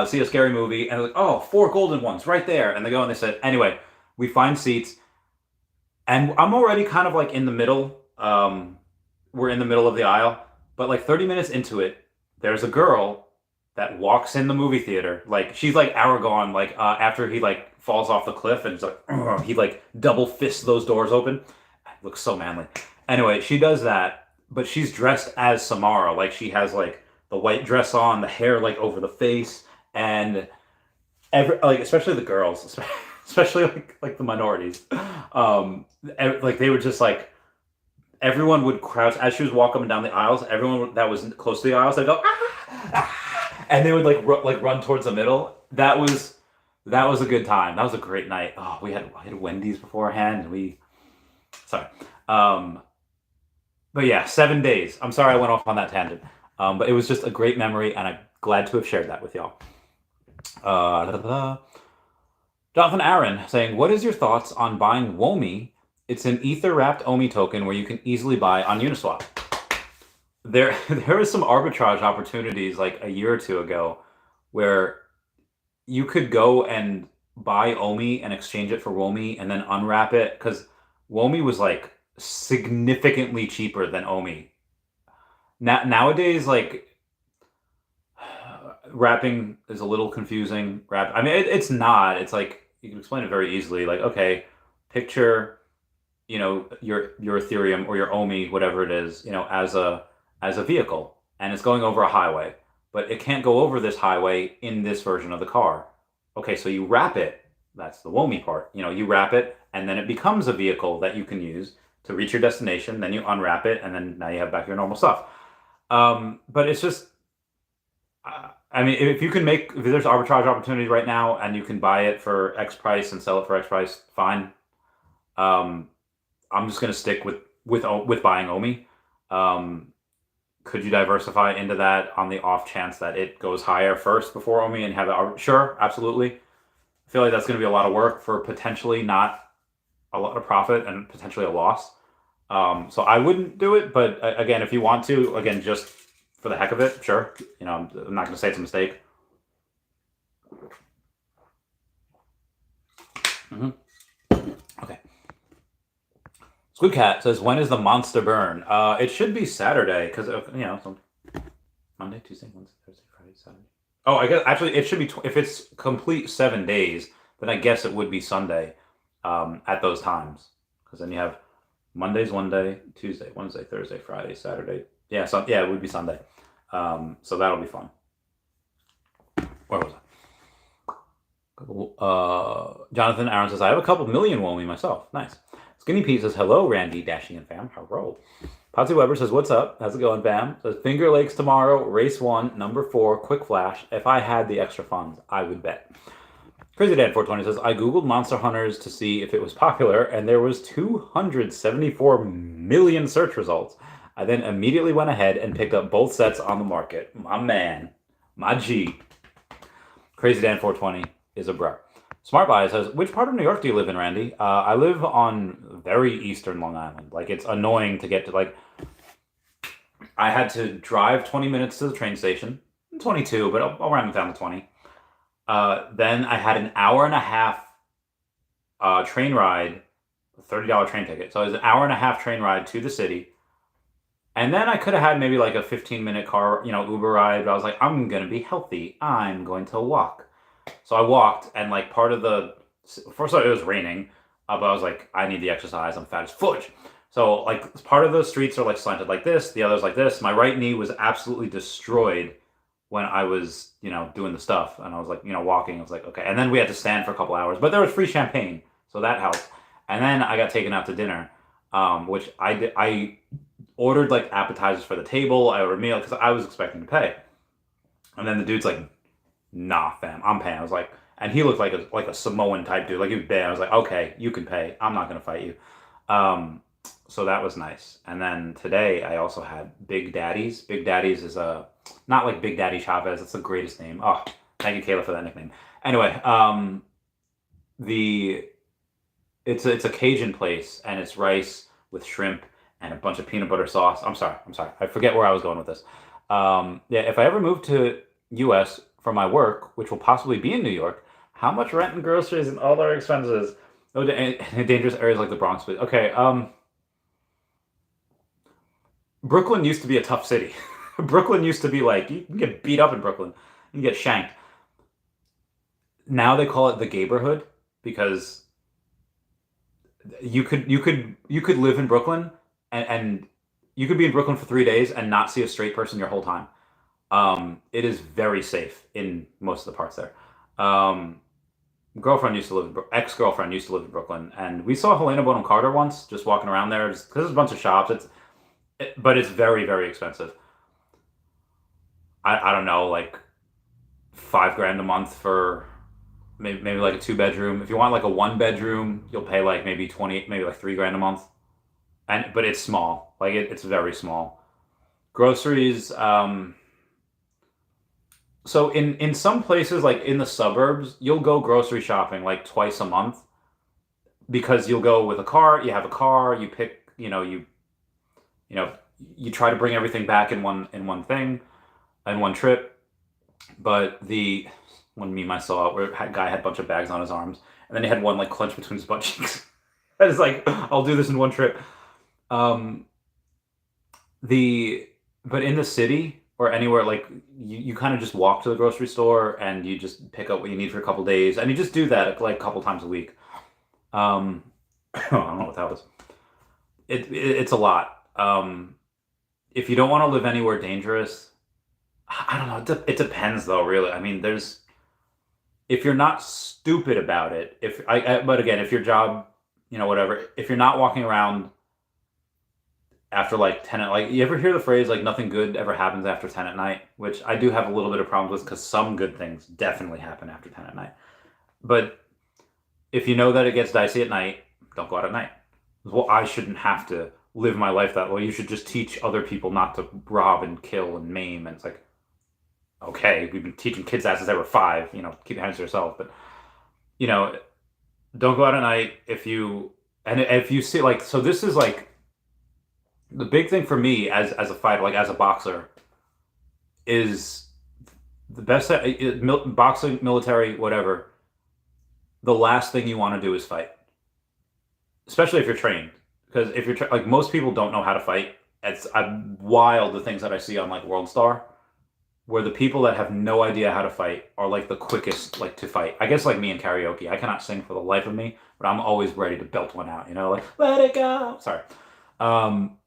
[SPEAKER 1] see a scary movie, and they're like, oh, 4 golden ones right there. And they go and they said, anyway, we find seats, and I'm already kind of like in the middle. We're in the middle of the aisle, but like 30 minutes into it, there's a girl that walks in the movie theater. Like she's like Aragorn, like after he like falls off the cliff and it's like, he like double fists those doors open. Looks so manly. Anyway, she does that, but she's dressed as Samara. Like she has like the white dress on, the hair like over the face, and like especially the girls, especially like the minorities, like they were just like, everyone would crouch as she was walking up and down the aisles. Everyone that was close to the aisles, they'd go and they would like run towards the middle. That was a good time. That was a great night. Oh, we had Wendy's beforehand, and sorry. But yeah, 7 days. I'm sorry I went off on that tangent. But it was just a great memory, and I'm glad to have shared that with y'all. Jonathan Aaron saying, what is your thoughts on buying Womi? It's an ether-wrapped Omi token where you can easily buy on Uniswap. There was some arbitrage opportunities like a year or two ago where you could go and buy Omi and exchange it for Womi and then unwrap it, because Womi was like significantly cheaper than Omi. Nowadays, like, wrapping is a little confusing. I mean, it's not. It's like, you can explain it very easily. Like, okay, picture, your Ethereum or your Omi, whatever it is, as a vehicle, and it's going over a highway, but it can't go over this highway in this version of the car. Okay, so you wrap it. That's the Womi part. You wrap it, and then it becomes a vehicle that you can use to reach your destination. Then you unwrap it, and then now you have back your normal stuff. But it's just, I mean, if there's arbitrage opportunities right now, and you can buy it for X price and sell it for X price, fine. I'm just gonna stick with buying Omi. Could you diversify into that on the off chance that it goes higher first before Omi and have it? Sure, absolutely. I feel like that's going to be a lot of work for potentially not a lot of profit and potentially a loss. So I wouldn't do it, but again, if you want to, again, just for the heck of it, sure. I'm not going to say it's a mistake. Okay. Squid Cat says, when is the monster burn? It should be Saturday, because, so Monday, Tuesday, Wednesday, Thursday, Friday, Saturday. Oh, I guess, actually, it should be, if it's complete 7 days, then I guess it would be Sunday at those times. Because then you have Monday's one day, Tuesday, Wednesday, Thursday, Friday, Saturday. Yeah, it would be Sunday. So that'll be fun. Where was I? Jonathan Aaron says, I have a couple million Womi myself. Nice. Skinny Pete says, hello, Randy, Dashing, and fam. Hello. Patsy Weber says, what's up? How's it going, fam? Says, Finger Lakes tomorrow, race 1, number 4, quick flash. If I had the extra funds, I would bet. Crazy Dad 420 says, I googled Monster Hunters to see if it was popular, and there was 274 million search results. I then immediately went ahead and picked up both sets on the market. My man. My G. Crazy Dan 420 is a bro. Smart Buy says, which part of New York do you live in, Randy? I live on very eastern Long Island. Like, it's annoying to get to, like, I had to drive 20 minutes to the train station. 22, but I'll round it down to 20. Then I had an hour and a half train ride, a $30 train ticket. So it was an hour and a half train ride to the city. And then I could have had maybe like a 15-minute car, Uber ride. But I was like, I'm going to be healthy. I'm going to walk. So I walked, and like part of the, first of all, it was raining, but I was like, I need the exercise. I'm fat as fudge. So like part of the streets are like slanted like this, the others like this. My right knee was absolutely destroyed when I was, doing the stuff, and I was like, walking. I was like, okay. And then we had to stand for a couple hours, but there was free champagne, so that helped. And then I got taken out to dinner, which I did. I ordered like appetizers for the table. I ordered a meal because I was expecting to pay. And then the dude's like, nah, fam, I'm paying. I was like, and he looked like a Samoan type dude, like he was big. I was like, okay, you can pay. I'm not gonna fight you. So that was nice. And then today I also had Big Daddy's. Big Daddy's is not like Big Daddy Chavez. It's the greatest name. Oh, thank you, Kayla, for that nickname. Anyway, it's a Cajun place, and it's rice with shrimp and a bunch of peanut butter sauce. I'm sorry. I forget where I was going with this. If I ever move to U.S. for my work, which will possibly be in New York, how much rent and groceries and all their expenses? Oh, in dangerous areas like the Bronx. Okay. Brooklyn used to be a tough city. Brooklyn used to be like, you can get beat up in Brooklyn. You can get shanked. Now they call it the Gayborhood because you could live in Brooklyn and you could be in Brooklyn for 3 days and not see a straight person your whole time. It is very safe in most of the parts there. Ex-girlfriend used to live in Brooklyn, and we saw Helena Bonham Carter once, just walking around there, because there's a bunch of shops. But it's very, very expensive. I don't know, like $5,000 a month for maybe like a 2-bedroom. If you want like a 1-bedroom, you'll pay like maybe like $3,000 a month. But it's small, like it's very small. Groceries. So in some places, like in the suburbs, you'll go grocery shopping like twice a month because you'll go with a car. You have a car. You pick. You try to bring everything back in one thing, in one trip. But one meme I saw where a guy had a bunch of bags on his arms, and then he had one like clenched between his butt cheeks. I was like, I'll do this in one trip. But in the city or anywhere, like you kind of just walk to the grocery store and you just pick up what you need for a couple days, and you just do that like a couple times a week. I don't know what that was. It's a lot. If you don't want to live anywhere dangerous, I don't know. It depends, though. Really, I mean, if you're not stupid about it. But again, if your job, whatever. If you're not walking around after like 10, like you ever hear the phrase like nothing good ever happens after 10 at night, which I do have a little bit of problems with because some good things definitely happen after 10 at night. But if you know that it gets dicey at night, don't go out at night. Well, I shouldn't have to live my life that way. You should just teach other people not to rob and kill and maim. And it's like, okay, we've been teaching kids that since they were 5. Keep your hands to yourself. But you know, don't go out at night if you see like. So this is like the big thing for me as a fighter, like as a boxer, is the best boxing, military, whatever. The last thing you want to do is fight, especially if you're trained. Because if you're like most people don't know how to fight. It's wild the things that I see on like World Star, where the people that have no idea how to fight are like the quickest like to fight. I guess like me in karaoke, I cannot sing for the life of me, but I'm always ready to belt one out. Like let it go. Sorry, because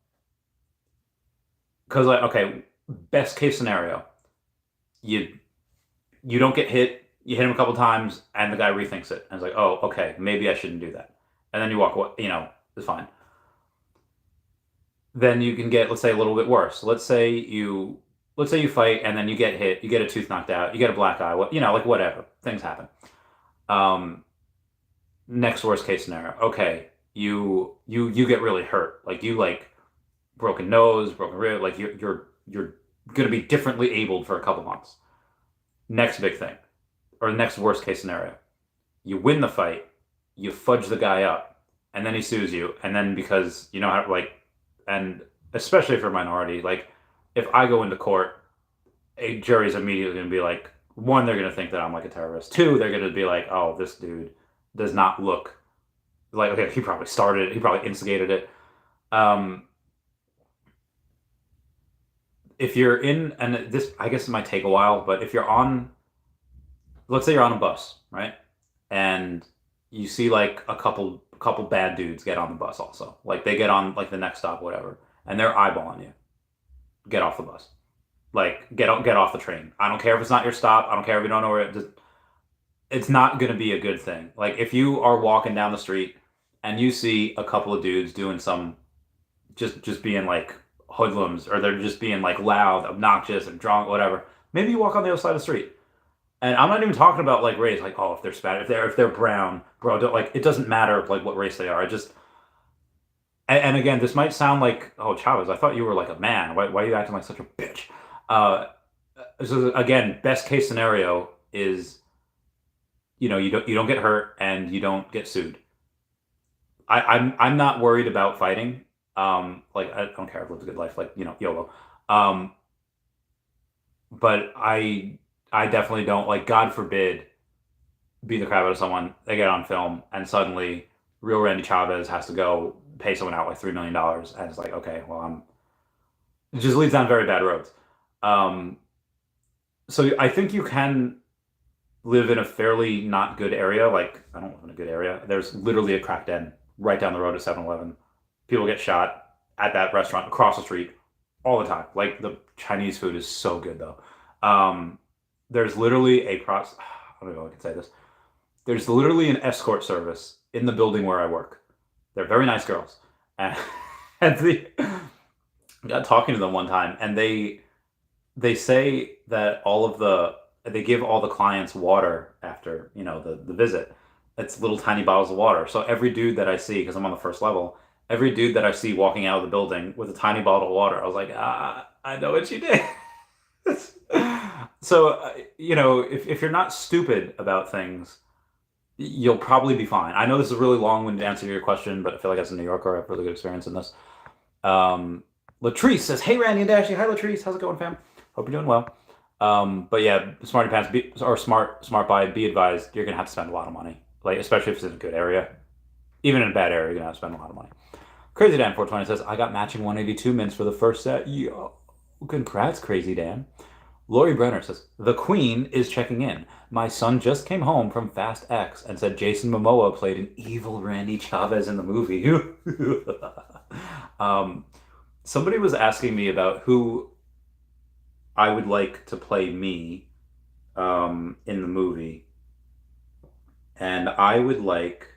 [SPEAKER 1] like okay, best case scenario, you don't get hit. You hit him a couple times, and the guy rethinks it, and it's like, oh, okay, maybe I shouldn't do that, and then you walk away. It's fine. Then you can get, let's say, a little bit worse. Let's say you fight, and then you get hit, you get a tooth knocked out, you get a black eye. Like whatever, things happen. Next worst case scenario, okay, you get really hurt, like you like broken nose, broken rib, like you're gonna be differently abled for a couple months. Next big thing, or next worst case scenario, you win the fight, you fudge the guy up, and then he sues you, and then because you know how like, and especially if you're a minority, like if I go into court, a jury's immediately gonna be like, one, they're gonna think that I'm like a terrorist. Two, they're gonna be like, oh, this dude does not look like, okay, he probably started it, he probably instigated it. If you're in, and this, I guess it might take a while, but if you're on, let's say you're on a bus, right? And you see like a couple bad dudes get on the bus also. Like they get on like the next stop, whatever, and they're eyeballing you. Get off the bus. Like get off the train. I don't care if it's not your stop. I don't care if you don't know where it's not going to be a good thing. Like if you are walking down the street and you see a couple of dudes doing some just being like hoodlums, or they're just being like loud, obnoxious, and drunk, whatever. Maybe you walk on the other side of the street. And I'm not even talking about like race, like oh if they're Spanish, if they're brown, bro, don't, like it doesn't matter like what race they are. I just and again, this might sound like, oh Chavez, I thought you were like a man. Why are you acting like such a bitch? Uh, so again, best case scenario is you don't get hurt and you don't get sued. I'm not worried about fighting. Like I don't care. I've lived a good life. Like YOLO. Um, but I definitely don't like. God forbid, beat the crap out of someone. They get on film, and suddenly, real Randy Chavez has to go pay someone out like $3 million, and it's like, okay, well, it just leads down very bad roads. Um, so I think you can live in a fairly not good area. Like I don't live in a good area. There's literally a crack den right down the road at 7-Eleven. People get shot at that restaurant across the street all the time. Like the Chinese food is so good though. There's literally I don't know if I can say this. There's literally an escort service in the building where I work. They're very nice girls, and, and got talking to them one time, and they say that they give all the clients water after the visit. It's little tiny bottles of water. So every dude that I see, because I'm on the first level, every dude that I see walking out of the building with a tiny bottle of water, I was like, I know what you did. So if you're not stupid about things, you'll probably be fine. I know this is a really long-winded answer to your question, but I feel like as a New Yorker, I have really good experience in this. Latrice says, "Hey Randy and Dashy, hi Latrice, how's it going, fam? Hope you're doing well." But yeah, smarty pants, or smart buy. Be advised, you're gonna have to spend a lot of money, like especially if it's in a good area. Even in a bad area, you're gonna have to spend a lot of money. Crazy Dan 420 says, "I got matching 182 mints for the first set." Yo, congrats, Crazy Dan. Lori Brenner says, "The Queen is checking in. My son just came home from Fast X and said Jason Momoa played an evil Randy Chavez in the movie." Somebody was asking me about who I would like to play me in the movie. And I would like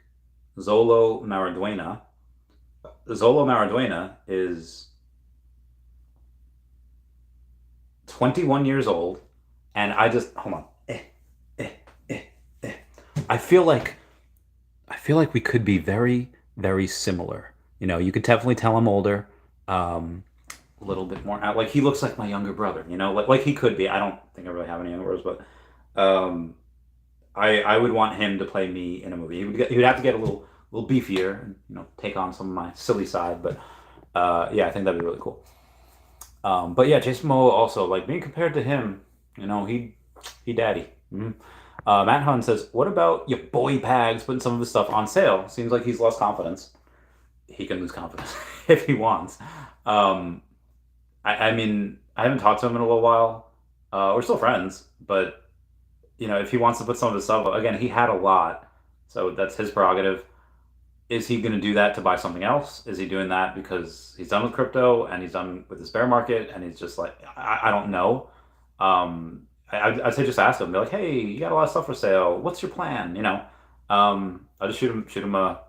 [SPEAKER 1] Zolo Maraduena. Zolo Maraduena is 21 years old, and I just hold on. I feel like we could be very, very similar You could definitely tell I'm older. Um, a little bit more like he looks like my younger brother. Like he could be. I don't think I really have any younger brothers, but I would want him to play me in a movie. He would have to get a little beefier and take on some of my silly side. But yeah, I think that'd be really cool. But yeah, Jason Momoa also like being compared to him. He daddy. Mhm. Matt Hun says, "What about your boy Pags putting some of his stuff on sale? Seems like he's lost confidence. He can lose confidence if he wants." Um, I mean, I haven't talked to him in a little while. We're still friends, but if he wants to put some of his stuff, again, he had a lot, so that's his prerogative. Is he going to do that to buy something else? Is he doing that because he's done with crypto and he's done with this bear market and he's just like, I don't know. I'd say just ask him. Be like, hey, you got a lot of stuff for sale. What's your plan? I'll just shoot him a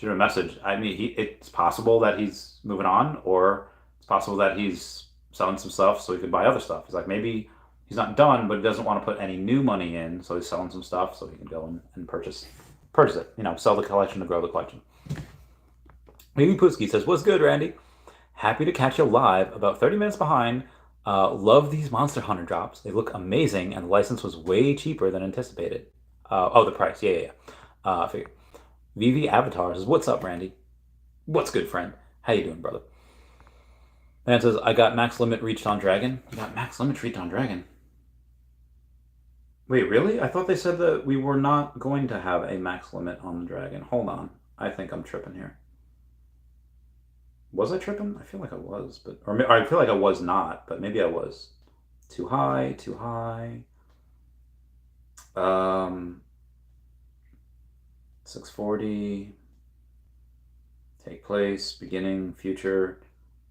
[SPEAKER 1] message. I mean, it's possible that he's moving on, or it's possible that he's selling some stuff so he can buy other stuff. He's like, maybe he's not done, but he doesn't want to put any new money in, so he's selling some stuff so he can go and purchase it. Sell the collection to grow the collection. Maybe Pooski says, "What's good, Randy? Happy to catch you live. About 30 minutes behind. Love these Monster Hunter drops. They look amazing, and the license was way cheaper than anticipated. Oh, the price. Yeah, yeah, yeah. I figure. Veve Avatar says, "What's up, Randy? What's good, friend? How you doing, brother?" Man says, "I got max limit reached on Dragon." You got max limit reached on Dragon? Wait, really? I thought they said that we were not going to have a max limit on the Dragon. Hold on. I think I'm tripping here. Was I tripping? I feel like I was, or I feel like I was not, but maybe I was. Too high, too high. Um, 640. Take place, beginning, future.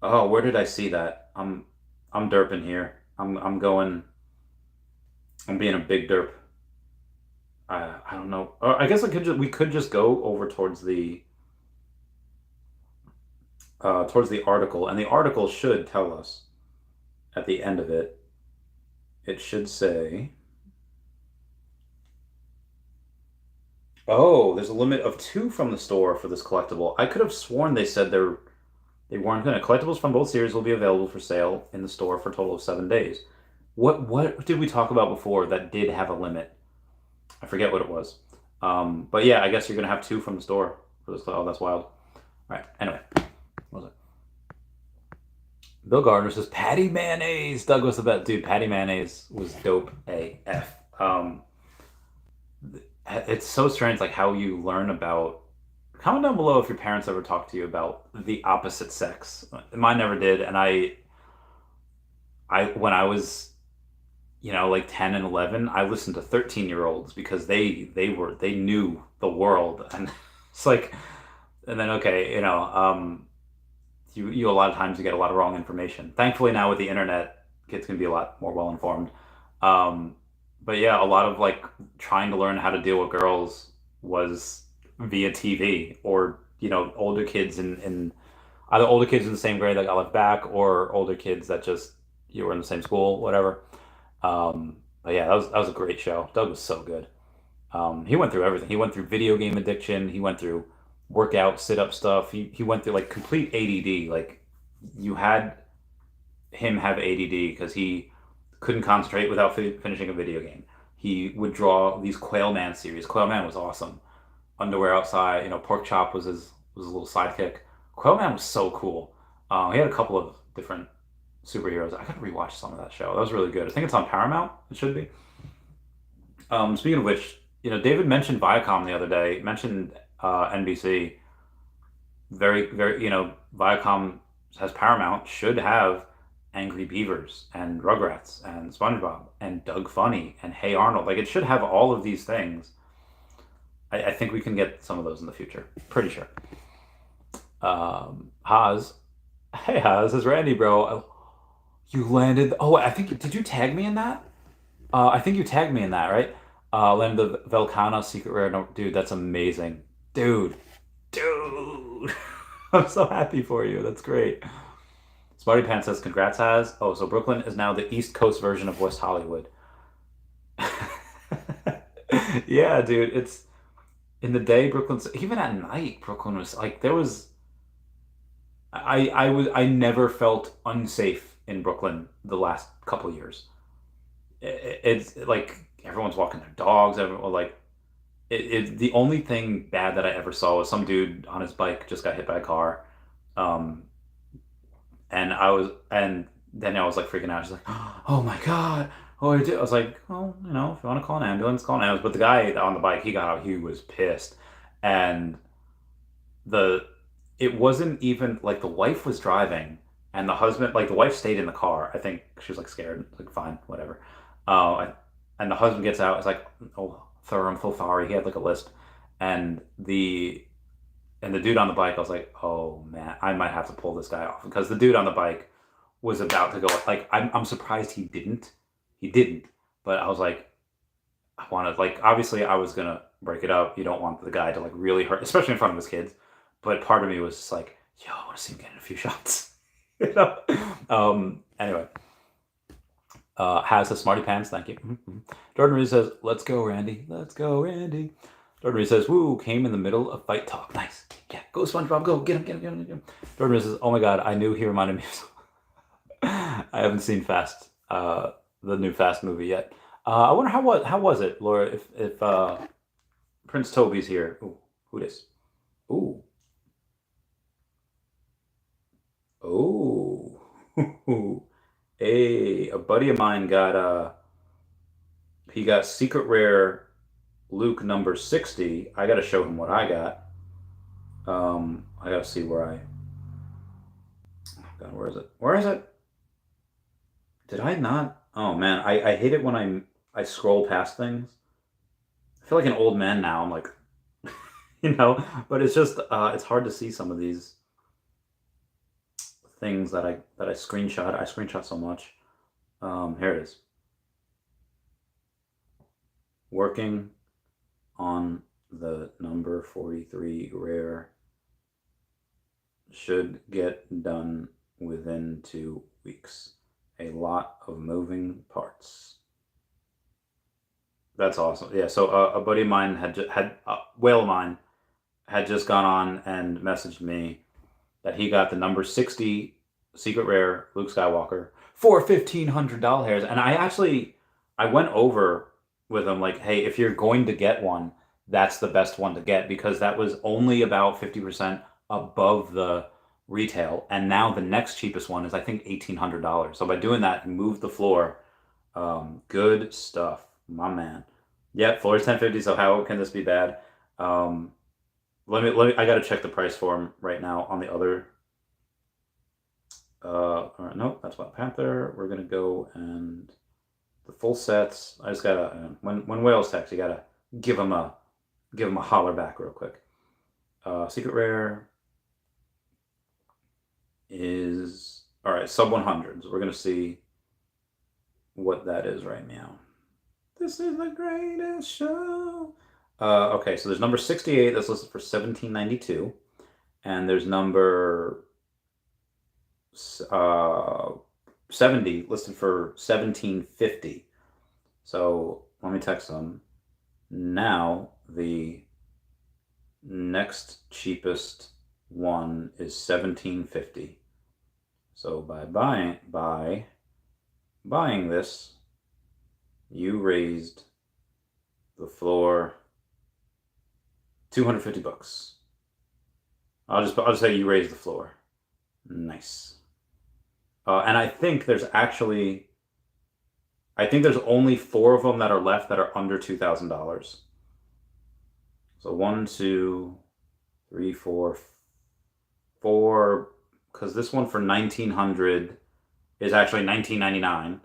[SPEAKER 1] Oh, where did I see that? I'm derping here. I'm going. I'm being a big derp. I don't know. I guess we could just go over towards the article, and the article should tell us at the end of it. It should say, "Oh, there's a limit of two from the store for this collectible." I could have sworn they said they weren't going to. Collectibles from both series will be available for sale in the store for a total of 7 days. What did we talk about before that did have a limit? I forget what it was. But yeah, I guess you're gonna have two from the store for this. Oh, that's wild. All right. Anyway, what was it? Bill Gardner says Patty Mayonnaise. Doug was the best dude. Patty Mayonnaise was dope AF. It's so strange, like how you learn about. Comment down below if your parents ever talked to you about the opposite sex. Mine never did, and I when I was like 10 and 11, I listened to 13-year-olds because they knew the world, and it's like, and then okay, you a lot of times you get a lot of wrong information. Thankfully now with the internet, kids can be a lot more well informed. Um, but yeah, a lot of like trying to learn how to deal with girls was via TV, or older kids in either older kids in the same grade that got left back, or older kids that just you were in the same school, whatever. But yeah, that was a great show. Doug was so good. He went through everything. He went through video game addiction. He went through workout, sit up stuff. He went through like complete ADD. Like you had him have ADD because he couldn't concentrate without finishing a video game. He would draw these Quail Man series. Quail Man was awesome. Underwear Outside. Pork chop was a little sidekick. Quail Man was so cool. He had a couple of different superheroes. I gotta rewatch some of that show. That was really good. I think it's on Paramount. It should be. Speaking of which, David mentioned Viacom the other day. Mentioned NBC. Very, very. Viacom has Paramount. Should have Angry Beavers and Rugrats and SpongeBob and Doug Funny and Hey Arnold. Like it should have all of these things. I think we can get some of those in the future. Pretty sure. Haas. Hey Haas, it's Randy, bro. You landed. Oh, I think. Did you tag me in that? I think you tagged me in that, right? Landed the Velcana secret rare. No, dude, that's amazing. Dude. I'm so happy for you. That's great. Smarty Pants says, "Congrats, Has." Oh, so Brooklyn is now the East Coast version of West Hollywood. Yeah, dude. It's in the day, Brooklyn's even at night. Brooklyn was like there was. I never felt unsafe in Brooklyn the last couple of years. It's like everyone's walking their dogs. Everyone like the only thing bad that I ever saw was some dude on his bike just got hit by a car. Um, and then I was like freaking out. She's like, "Oh my god, oh I did." I was like, "Well, you know, if you want to call an ambulance, call an ambulance." But the guy on the bike, he got out. He was pissed, and the it wasn't even like the wife was driving, and the husband, like the wife stayed in the car. I think she was like scared, like fine, whatever. Uh, and the husband gets out. It's like, "Oh, sir, I'm so sorry." He had like a list, and the dude on the bike, I was like, "Oh man, I might have to pull this guy off," because the dude on the bike was about to go. Like, I'm surprised he didn't. He didn't. But I was like, I wanted, like, obviously I was gonna break it up. You don't want the guy to like really hurt, especially in front of his kids. But part of me was just like, yo, I want to see him getting a few shots. You know? Anyway, has the smarty pants. Thank you. Mm-hmm. Jordan Reed says, "Let's go, Randy. Let's go, Randy." Jordan Reed says, "Woo, came in the middle of fight talk. Nice. Yeah, go SpongeBob, go. Get him, get him, get him, get him." Jordan Reed says, "Oh my god, I knew he reminded me of." I haven't seen the new Fast movie yet. I wonder how was it, Laura? If Prince Toby's here. Ooh, who this? Ooh, oh, hey, a buddy of mine got he got secret rare Luke number 60. I got to show him what I got. I got to see where oh God, where is it? Where is it? Did I not? Oh man, I hate it when I scroll past things. I feel like an old man now. I'm like, but it's just it's hard to see some of these things that I screenshot. I screenshot so much. Here it is. Working on the number 43 rare. Should get done within 2 weeks. A lot of moving parts. That's awesome. Yeah. So a buddy of mine had a whale of mine had just gone on and messaged me that he got the number 60 secret rare Luke Skywalker for $1,500, and I went over with him like, hey, if you're going to get one, that's the best one to get, because that was only about 50% above the retail, and now the next cheapest one is I think $1,800. So by doing that, you move the floor. Good stuff, my man. Yep, floor is 1050. So how can this be bad? Let me. I gotta check the price for him right now on the other. All right, nope, that's Black Panther. We're gonna go and the full sets. I just gotta when whales text, you gotta give them a holler back real quick. Secret rare is all right. Sub 100s. We're gonna see what that is right now. This is the greatest show. Okay, so there's number 68 that's listed for $17.92, and there's number 70 listed for $17.50. So let me text them. Now the next cheapest one is $17.50. So by buying this, you raised the floor $250. I'll just say you raised the floor. Nice. And I think there's only 4 of them that are left that are under $2,000. So 1, 2, 3, 4, 4. Because this one for 1,900 is actually $19.99.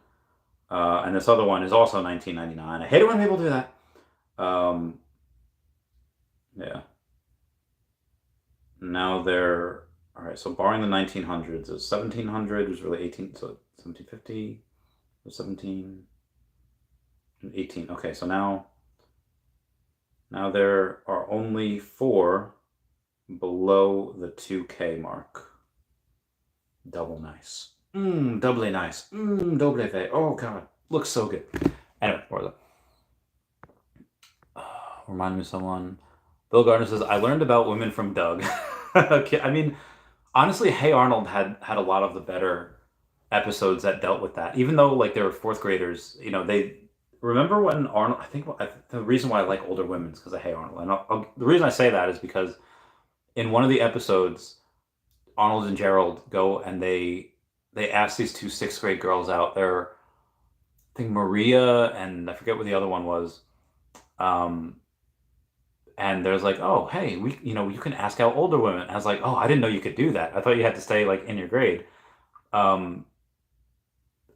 [SPEAKER 1] And this other one is also $19.99. I hate it when people do that. Yeah. Now they're all right. So barring the 1900s, it's 1700 was really 18. So 1750 or 17 and 18. Okay, so now there are only 4 below the 2K mark. Double nice. Doubly nice. Double Veve. Oh god, looks so good. Anyway, more of that. Remind me of someone. Bill Gardner says, I learned about women from Doug. Okay, I mean, honestly, Hey Arnold had a lot of the better episodes that dealt with that. Even though like they were fourth graders, they remember when Arnold. The reason why I like older women is because of Hey Arnold. And the reason I say that is because in one of the episodes, Arnold and Gerald go and they ask these two sixth grade girls out. They're I think Maria and I forget what the other one was. Um, and there's like, oh, hey, you can ask out older women. And I was like, oh, I didn't know you could do that. I thought you had to stay like in your grade. Um,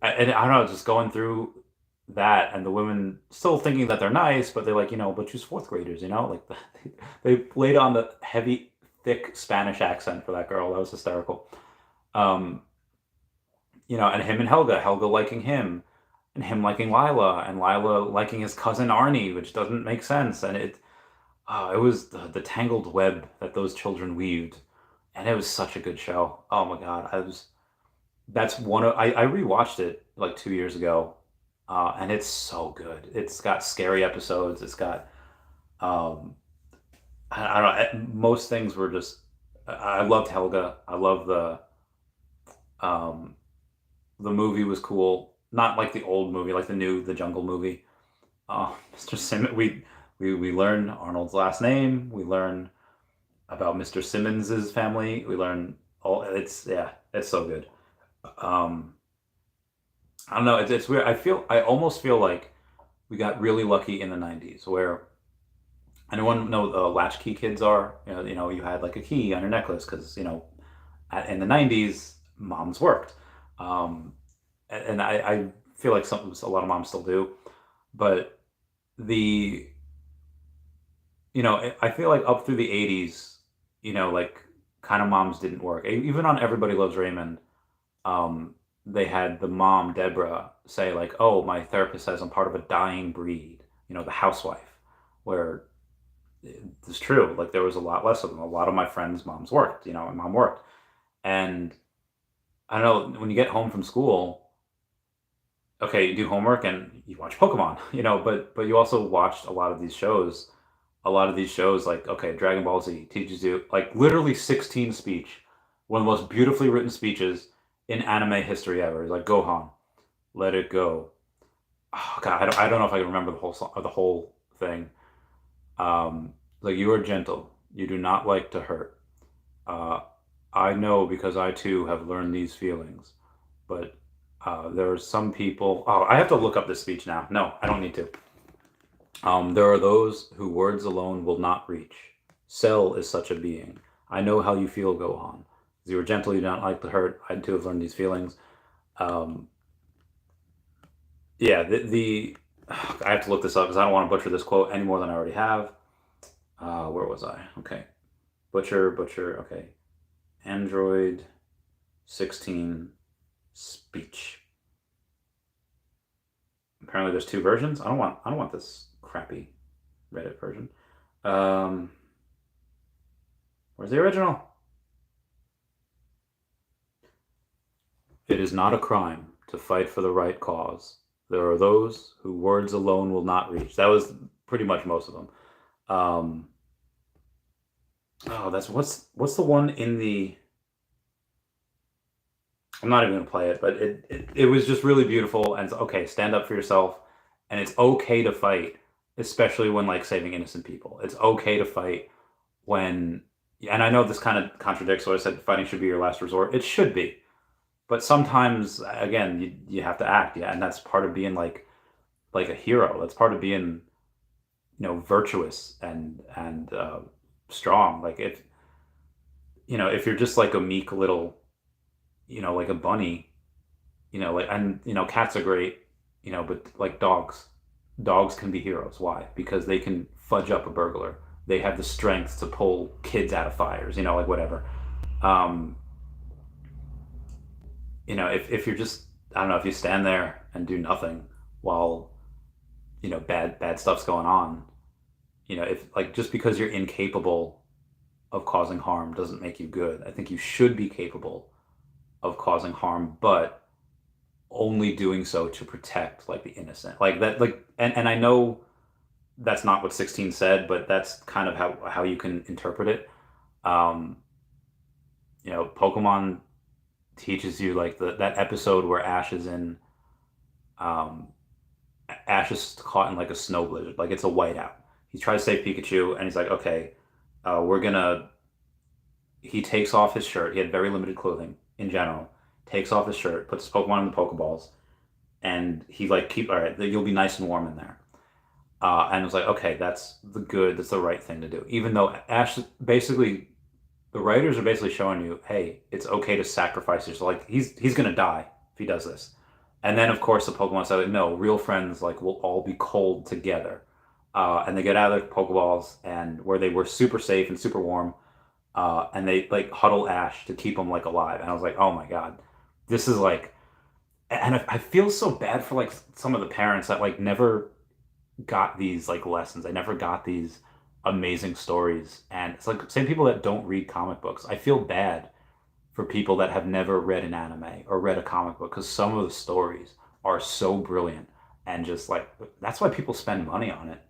[SPEAKER 1] and I don't know, just going through that and the women still thinking that they're nice, but they're like, but choose fourth graders, like they played on the heavy, thick Spanish accent for that girl. That was hysterical. Um, and him and Helga liking him, and him liking Lila, and Lila liking his cousin Arnie, which doesn't make sense. And it was the tangled web that those children weaved, and it was such a good show. Oh my God, that's one of I rewatched it like 2 years ago, and it's so good. It's got scary episodes. It's got um, I don't know. Most things were just. I loved Helga. I love um, the movie was cool. Not like the old movie, like the Jungle movie. Mr. Simmons. We learn Arnold's last name. We learn about Mr. Simmons's family. We learn all. It's so good. Um, I don't know. It's weird. I almost feel like we got really lucky in the '90s, where anyone know the latchkey kids are. You had like a key on your necklace because in the '90s moms worked, um, and I feel like a lot of moms still do, but the I feel like up through the '80s, like kind of moms didn't work. Even on Everybody Loves Raymond, um, they had the mom, Deborah, say like, "Oh, my therapist says I'm part of a dying breed." The housewife, where it's true. Like there was a lot less of them. A lot of my friends' moms worked. My mom worked, and I don't know. When you get home from school, okay, you do homework and you watch Pokemon. But you also watched a lot of these shows. A lot of these shows, like okay, Dragon Ball Z teaches you like literally 16 speech, one of the most beautifully written speeches in anime history ever. Like Gohan, let it go. Oh God, I don't know if I can remember the whole song or the whole thing. Like you are gentle, you do not like to hurt. Uh, I know because I too have learned these feelings, but there are some people. Oh, I have to look up this speech now. No, I don't need to. There are those who words alone will not reach. Cell is such a being. I know how you feel, Gohan. As you are gentle, you do not like to hurt. I too have learned these feelings. Um, yeah, I have to look this up because I don't want to butcher this quote any more than I already have. Where was I? Okay. Butcher. Okay. Android 16 speech. Apparently there's two versions. I don't want this crappy Reddit version. Um, where's the original? It is not a crime to fight for the right cause. There are those who words alone will not reach. That was pretty much most of them. Um, that's what's the one in the I'm not even gonna play it, but it was just really beautiful. And it's okay, stand up for yourself, and it's okay to fight, especially when like saving innocent people. It's okay to fight when, and I know this kind of contradicts what I said. Fighting should be your last resort. It should be, but sometimes again, you have to act, yeah, and that's part of being like a hero. That's part of being virtuous and strong. Like if you're just like a meek little like a bunny, like and cats are great, but like dogs can be heroes. Why? Because they can fudge up a burglar. They have the strength to pull kids out of fires, like whatever. Um, if you're just I don't know, if you stand there and do nothing while bad stuff's going on, if like just because you're incapable of causing harm doesn't make you good. I think you should be capable of causing harm, but only doing so to protect like the innocent, like that, like and I know that's not what 16 said, but that's kind of how you can interpret it. um You know, Pokemon teaches you like that episode where um, Ash is caught in like a snow blizzard, like it's a whiteout. He tries to save Pikachu, and he's like, okay, we're gonna. He takes off his shirt. He had very limited clothing in general. Takes off his shirt, puts his Pokemon in the Pokeballs, and he like keep all right. You'll be nice and warm in there. And it was like, okay, that's the right thing to do. Even though Ash basically the writers are basically showing you, hey, it's okay to sacrifice yourself. Like he's gonna die if he does this. And then of course the Pokemon say, like, no, real friends like will all be cold together. And they get out of their Pokeballs and where they were super safe and super warm. And they like huddle Ash to keep him like alive. And I was like, oh my god, this is like, and I feel so bad for like some of the parents that like never got these like lessons. I never got these amazing stories. And it's like same people that don't read comic books. I feel bad for people that have never read an anime or read a comic book because some of the stories are so brilliant and just like that's why people spend money on it.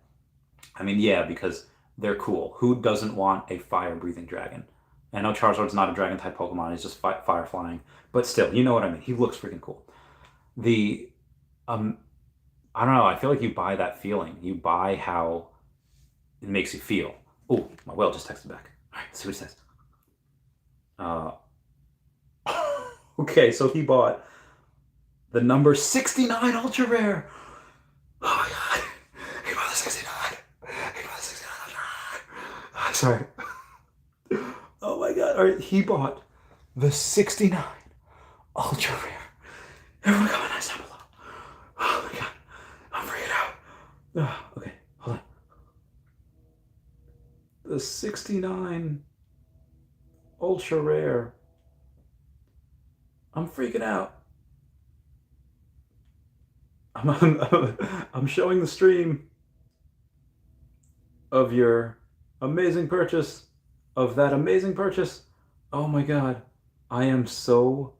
[SPEAKER 1] I mean, yeah, because they're cool. Who doesn't want a fire breathing dragon? I know Charizard's not a dragon type Pokemon, he's just fire flying. But still, you know what I mean. He looks freaking cool. The um I don't know, I feel like you buy that feeling. You buy how it makes you feel. Oh, my whale just texted back. All right, let's see what he says. Uh, okay, so he bought the number 69 ultra rare. Oh my god. He bought the 69. He bought the 69 ultra rare. I'm sorry. Oh my god. All right, he bought the 69 ultra rare. Everyone comment nice down below. Oh my god. I'm freaking out. Okay, hold on. The 69 ultra rare. I'm freaking out. I'm showing the stream of your amazing purchase, of that amazing purchase. Oh my god. I am so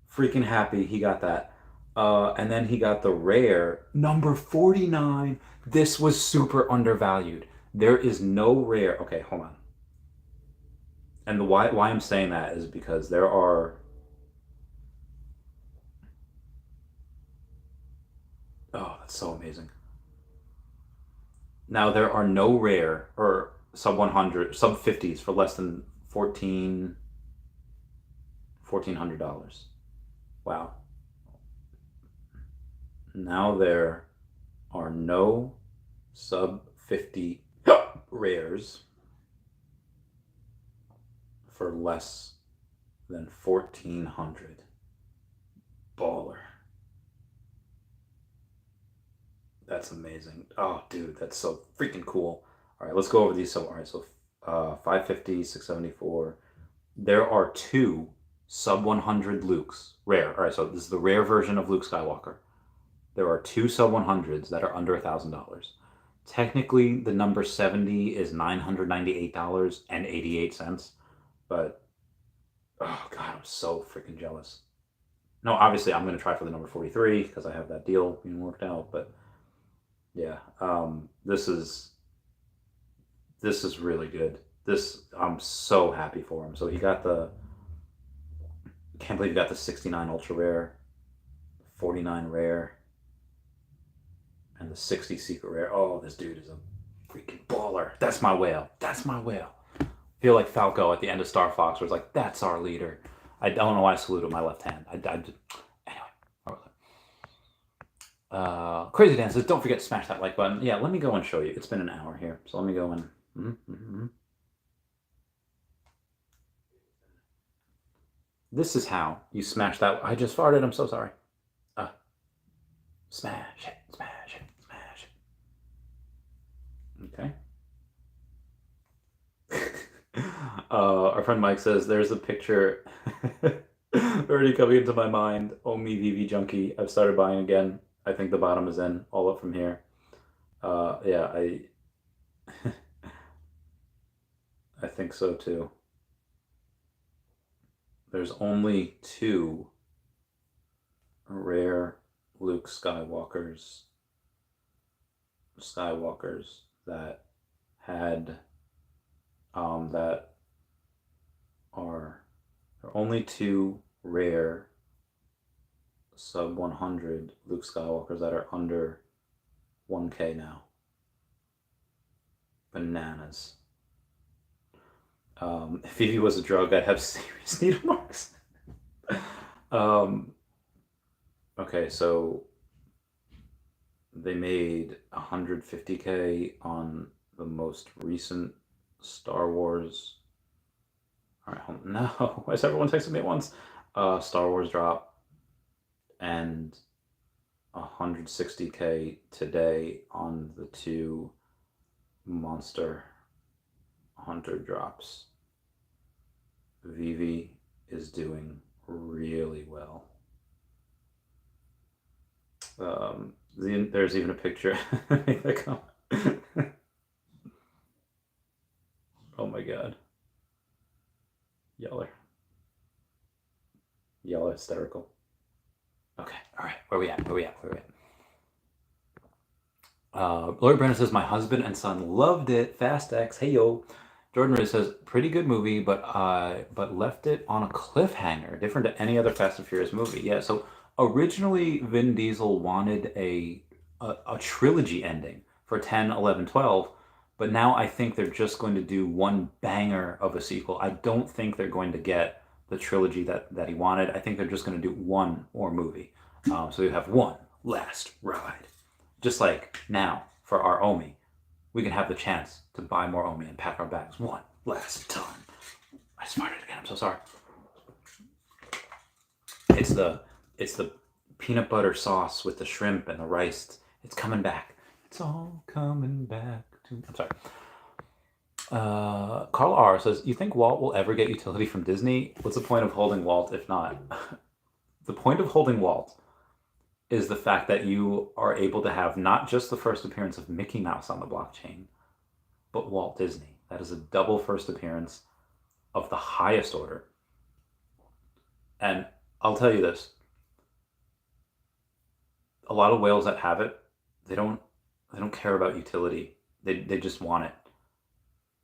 [SPEAKER 1] freaking happy he got that. And then he got the rare number 49. This was super undervalued. There is no rare. Okay, hold on. And the why I'm saying that is because there are. Oh, that's so amazing. Now there are no rare or sub 100, sub 50s for less than 1400 dollars. Wow. Now there are no sub 50 rares for less than 1400. Baller. That's amazing. Oh, dude, that's so freaking cool. All right, let's go over these. So, all right, so 550, 674. There are two sub 100 Lukes, rare. All right, so this is the rare version of Luke Skywalker. There are two sub 100s that are under $1,000. Technically, the number 70 is $998.88, but oh god, I'm so freaking jealous. No, obviously I'm gonna try for the number 43 because I have that deal being worked out, but yeah, this is really good. This I'm so happy for him. So he got the can't believe he got the 69 ultra rare, 49 rare, and the 60 secret rare. Oh, this dude is a freaking baller. That's my whale. That's my whale. I feel like Falco at the end of Star Fox, where it's like, that's our leader. I don't know why I salute with my left hand. Anyway. Crazy Dances, don't forget to smash that like button. Yeah, let me go and show you. It's been an hour here, so let me go and. This is how you smash that. I just farted. I'm so sorry. Smash it, smash it, smash it. Okay. Our friend Mike says there's a picture already coming into my mind. Oh me, VV junkie. I've started buying again. I think the bottom is in. All up from here. Yeah, I think so too. There's only two rare Luke Skywalkers that had that are only 2 rare sub 100 Luke Skywalkers that are under 1K now. Bananas. If Veve was a drug, I'd have serious needle marks. Okay, so they made 150K on the most recent Star Wars. All right, no, why is everyone texting me at once? Star Wars drop, and 160K today on the 2 Monster Hunter drops. Veve is doing really well. There's even a picture. Make that comment. Oh my god. Y'all are hysterical. Okay, alright, where we at? Lori Brandon says, my husband and son loved it. Fast X, hey yo. Jordan Ray says, pretty good movie, but left it on a cliffhanger, different to any other Fast and Furious movie. Yeah, so originally Vin Diesel wanted a trilogy ending for 10, 11, 12, but now I think they're just going to do one banger of a sequel. I don't think they're going to get the trilogy that he wanted. I think they're just going to do one more movie. So you have one last ride. Just like now, for our Omi, we can have the chance to buy more Omi and pack our bags one last time. I just farted again, I'm so sorry. It's the peanut butter sauce with the shrimp and the rice. It's coming back. It's all coming back to... I'm sorry. Carl R. says, you think Walt will ever get utility from Disney? What's the point of holding Walt if not? The point of holding Walt is the fact that you are able to have not just the first appearance of Mickey Mouse on the blockchain, but Walt Disney. That is a double first appearance of the highest order. And I'll tell you this. A lot of whales that have it, they don't care about utility. They just want it.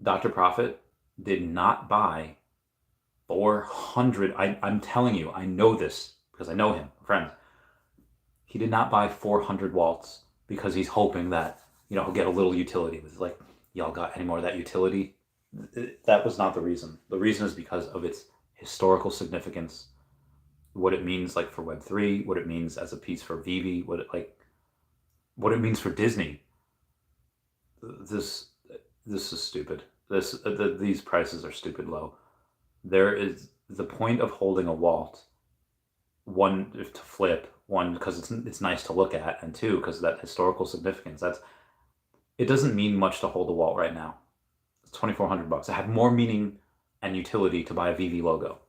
[SPEAKER 1] Dr. Profit did not buy 400. I'm telling you, I know this because I know him, friends. He did not buy 400 Walts because he's hoping that, he'll get a little utility. It was like, y'all got any more of that utility? That was not the reason. The reason is because of its historical significance, what it means like for Web3, what it means as a piece for Veve, what it means for Disney. This is stupid. These prices are stupid low. There is the point of holding a Walt. One, to flip. One, because it's nice to look at, and two, because of that historical significance. It doesn't mean much to hold a Walt right now. It's $2,400. I have more meaning and utility to buy a Veve logo.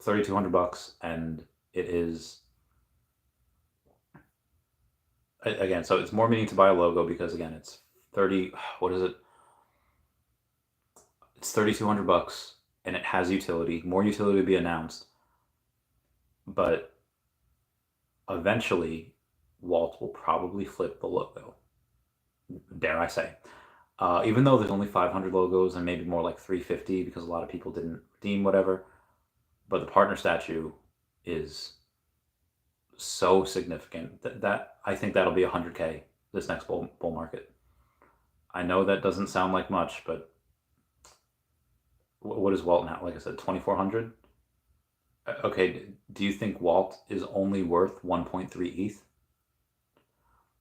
[SPEAKER 1] $3,200, and it is, again, so it's more meaning to buy a logo because again, it's 30. What is it? It's $3,200, and it has utility. More utility to be announced, but eventually, Walt will probably flip the logo. Dare I say? Even though there's only 500 logos and maybe more like 350 because a lot of people didn't redeem whatever, but the partner statue is so significant that I think that'll be 100K this next bull market. I know that doesn't sound like much, but what is Walt now? Like I said, 2,400. Okay, do you think Walt is only worth 1.3 ETH?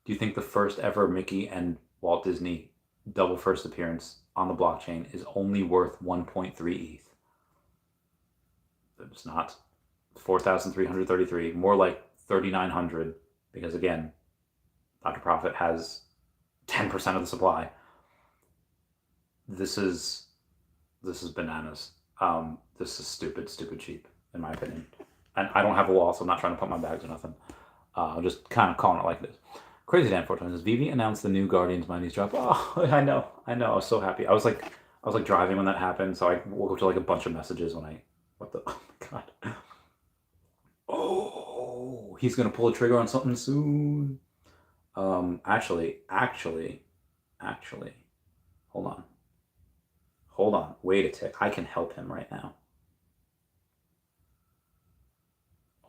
[SPEAKER 1] Do you think the first ever Mickey and Walt Disney double first appearance on the blockchain is only worth 1.3 ETH? It's not. 4,333, more like 3,900, because again, Dr. Profit has 10% of the supply. This is bananas. This is stupid cheap, in my opinion. And I don't have a wall, so I'm not trying to put my bags or nothing. I'm just kind of calling it like this. Crazy Dan 420 says, Veve announced the new Guardians Mighty's drop. Oh, I know. I was so happy. I was like driving when that happened, so I woke up to like a bunch of messages when oh my god. Oh, he's gonna pull a trigger on something soon. Actually, hold on. Wait a tick. I can help him right now.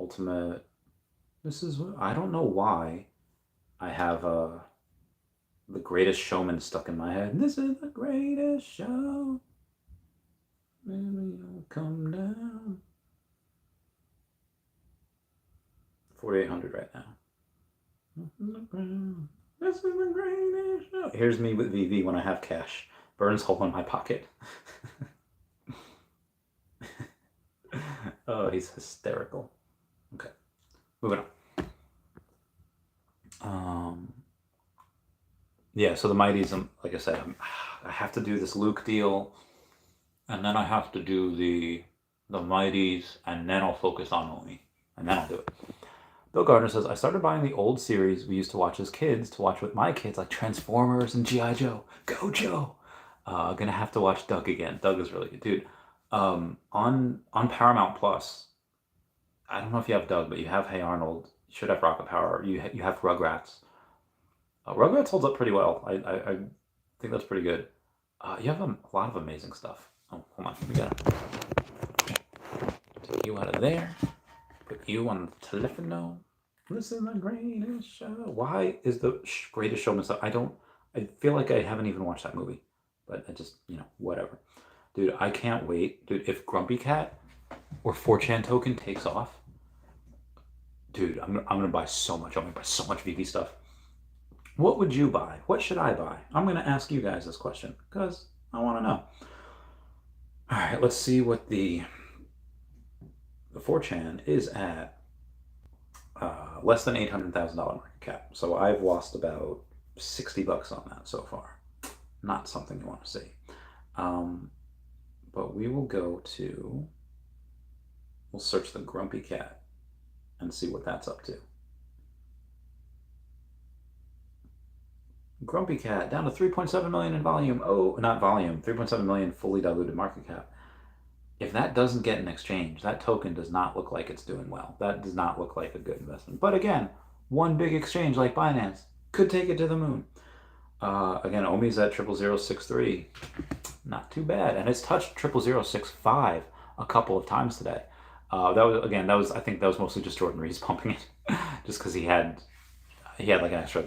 [SPEAKER 1] Ultimate. This is I don't know why I have The Greatest Showman stuck in my head. This is the greatest show. Maybe you'll come down. 4,800 right now. This is the greatest show. Here's me with Veve when I have cash. Burns hole in my pocket. Oh, he's hysterical. Okay, moving on. Yeah, so the Mighties, like I said, I have to do this Luke deal, and then I have to do the Mighties, and then I'll focus on Omi, and then I'll do it. Bill Gardner says, I started buying the old series we used to watch as kids to watch with my kids, like Transformers and G.I. Joe. Go, Joe! Gonna have to watch Doug again. Doug is really good. Dude, on Paramount Plus, I don't know if you have Doug, but you have Hey Arnold. You should have Rocket Power. You have Rugrats. Rugrats holds up pretty well. I think that's pretty good. You have a lot of amazing stuff. Oh, hold on. We gotta take you out of there. Put you on the telephone. This is the greatest show. Why is the Greatest Showman stuff? I feel like I haven't even watched that movie. But I just, whatever. Dude, I can't wait. Dude, if Grumpy Cat or 4chan Token takes off, dude, I'm gonna buy so much. I'm gonna buy so much Veve stuff. What would you buy? What should I buy? I'm gonna ask you guys this question because I want to know. All right, let's see what the 4chan is at. Less than $800,000 market cap. So I've lost about $60 on that so far. Not something you want to see. But we will we'll search the Grumpy Cat and see what that's up to. Grumpy Cat down to 3.7 million in volume. Oh, not volume, 3.7 million fully diluted market cap. If that doesn't get an exchange, that token does not look like it's doing well. That does not look like a good investment. But again, one big exchange like Binance could take it to the moon. Again, Omi's at 00063. Not too bad. And it's touched 00065 a couple of times today. I think that was mostly just Jordan Rees pumping it. Just because he had like an extra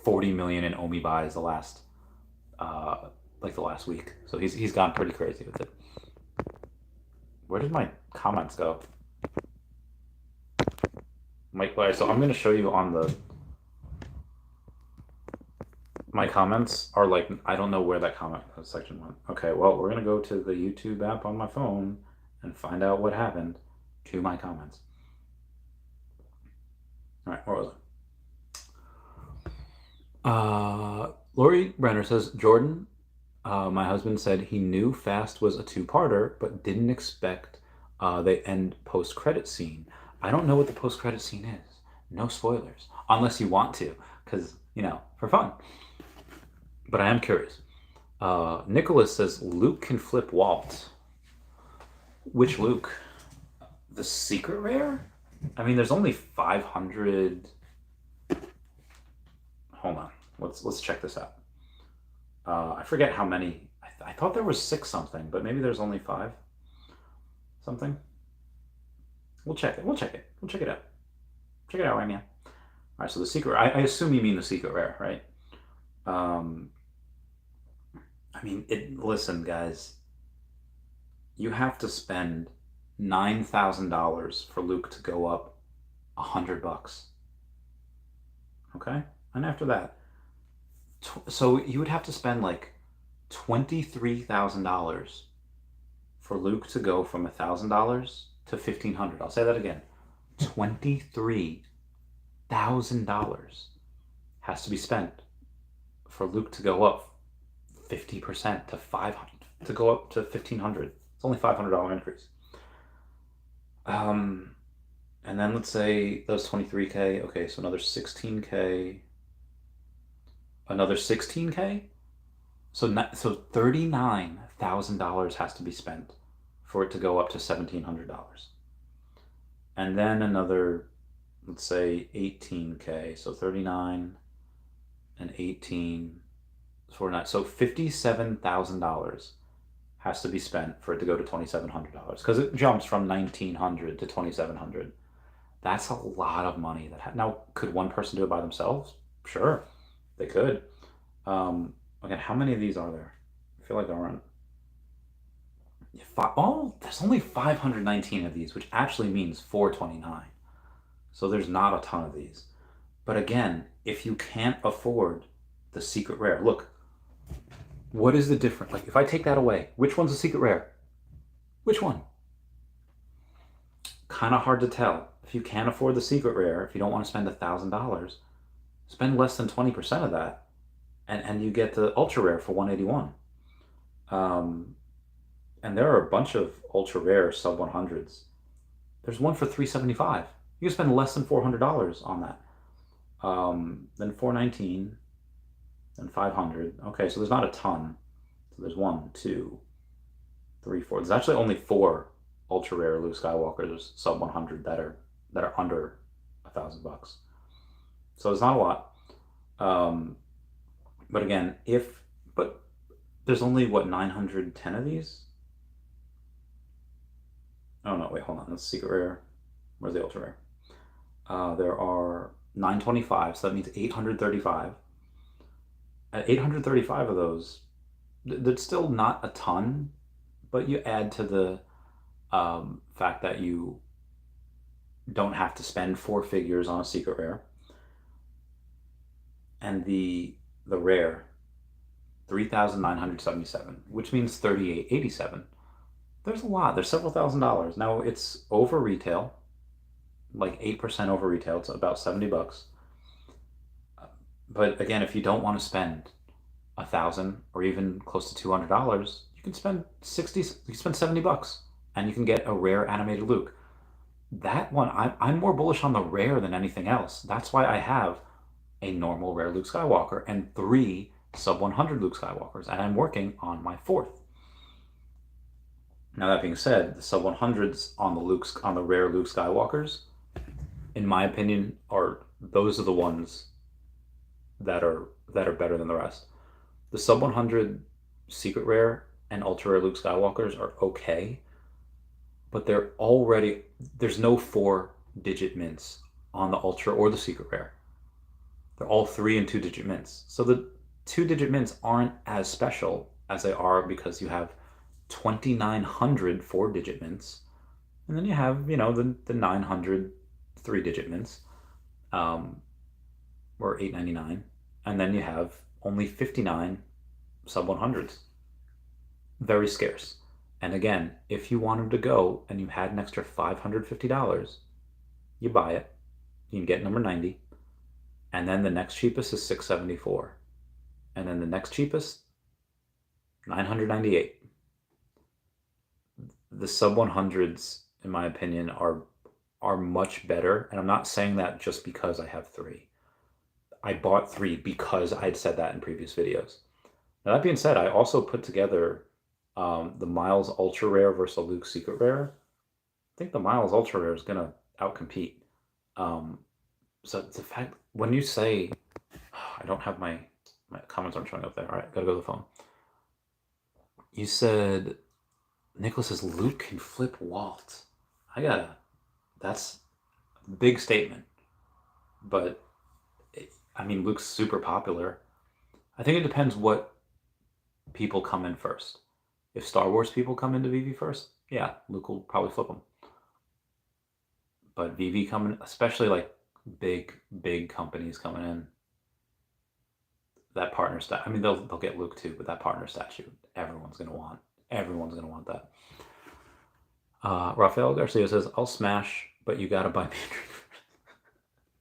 [SPEAKER 1] 40 million in Omi buys the last week. So he's gone pretty crazy with it. Where did my comments go? Mike Blair. So I'm going to show you on my comments are I don't know where that comment section went. Okay, well, we're going to go to the YouTube app on my phone and find out what happened to my comments. All right, where was I? Lori Brenner says, Jordan, my husband said he knew Fast was a two-parter, but didn't expect the end post-credit scene. I don't know what the post-credit scene is. No spoilers, unless you want to, because, for fun. But I am curious. Nicholas says, Luke can flip Walt. Which Luke? The secret rare? I mean, there's only 500... Hold on. Let's check this out. I forget how many. I thought there was 6 something, but maybe there's only 5 something. We'll check it. We'll check it out. Check it out right now. All right, so the secret. I assume you mean the secret rare, right? Listen, guys. You have to spend $9,000 for Luke to go up $100. Okay, and after that. So you would have to spend $23,000 for Luke to go from $1,000 to $1,500. I'll say that again. $23,000 has to be spent for Luke to go up 50% to $500 to go up to $1,500. It's only $500 increase. And then let's say those 23K. Okay, so another 16K. Another 16K? So $39,000 has to be spent for it to go up to $1,700. And then another, let's say 18K. So 39 and 18, 49. So $57,000 has to be spent for it to go to $2,700 because it jumps from 1,900 to 2,700. That's a lot of money. Now, could one person do it by themselves? Sure, they could. Again, how many of these are there? I feel like there aren't. There's only 519 of these, which actually means 429. So there's not a ton of these. But again, if you can't afford the secret rare, look, what is the difference? Like, if I take that away, which one's a secret rare? Which one? Kind of hard to tell. If you can't afford the secret rare, if you don't want to spend $1,000, spend less than 20% of that, and you get the ultra rare for 181. And there are a bunch of ultra rare sub 100s. There's one for 375. You can spend less than $400 on that. Then 419, then 500. Okay, so there's not a ton. So there's 1, 2, 3, 4. There's actually only 4 ultra rare Luke Skywalkers sub 100 that are under $1,000. So it's not a lot. But again, but there's only what, 910 of these? Oh no, wait, hold on. That's secret rare. Where's the ultra rare? There are 925, so that means 835. At 835 of those, that's still not a ton, but you add to the fact that you don't have to spend 4 figures on a secret rare. And the rare, 3,977, which means 3,887. There's a lot. There's several $1,000s. Now it's over retail, like 8% over retail. It's about $70. But again, if you don't want to spend $1,000 or even close to $200, you can spend 60. You can spend $70, and you can get a rare animated Luke. That one, I'm more bullish on the rare than anything else. That's why I have a normal rare Luke Skywalker and 3 sub 100 Luke Skywalkers, and I'm working on my 4th. Now that being said, the sub 100s on the rare Luke Skywalkers, in my opinion, those are the ones that are better than the rest. The sub 100 secret rare and ultra rare Luke Skywalkers are okay, but there's no 4-digit mints on the ultra or the secret rare. They're all 3 and 2-digit mints. So the 2-digit mints aren't as special as they are because you have 2,900 4-digit mints, and then you have, the 900 3-digit mints, or 899, and then you have only 59 sub 100s. Very scarce. And again, if you wanted to go and you had an extra $550, you buy it. You can get number 90, and then the next cheapest is $674, and then the next cheapest, $998. The sub 100s, in my opinion, are much better, and I'm not saying that just because I have 3. I bought 3 because I'd said that in previous videos. Now that being said, I also put together the Miles Ultra Rare versus Luke Secret Rare. I think the Miles Ultra Rare is gonna outcompete. So the fact when you say, I don't have my comments aren't showing up there. All right, gotta go to the phone. You said Nicholas says Luke can flip Walt. That's a big statement, but Luke's super popular. I think it depends what people come in first. If Star Wars people come into Veve first, yeah, Luke will probably flip them. But Veve coming, especially like big companies coming in, that partner statue. They'll get Luke too, but that partner statue, everyone's gonna want that. Rafael Garcia says, "I'll smash, but you gotta buy me a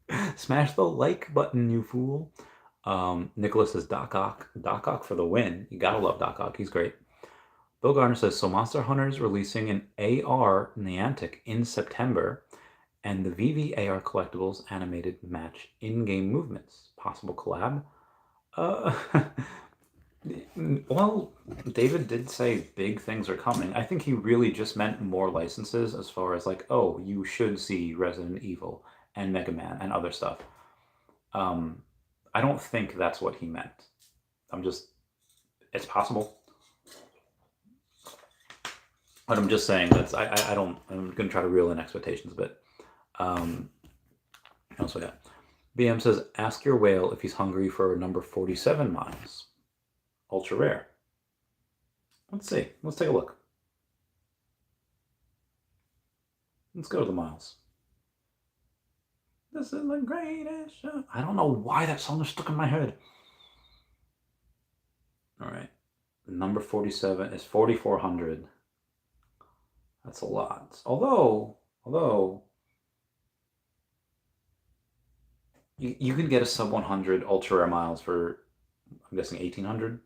[SPEAKER 1] drink." Smash the like button, you fool. Nicholas says, Doc Ock for the win. You gotta love Doc Ock. He's great. Bill Garner says, so Monster Hunter is releasing an AR Niantic in September, and the Veve AR collectibles animated match in-game movements. Possible collab? Well, David did say big things are coming. I think he really just meant more licenses as far as like, oh, you should see Resident Evil and Mega Man and other stuff. I don't think that's what he meant. It's possible. But I'm just saying that's I don't I'm gonna try to reel in expectations a bit. Um, what else we got? BM says, ask your whale if he's hungry for number 47 miles. Ultra rare. Let's see. Let's take a look. Let's go to the miles. This is the greatest show. I don't know why that song is stuck in my head. All right. Number 47 is 4,400. That's a lot. Although you can get a sub 100 ultra rare miles for, I'm guessing 1,800,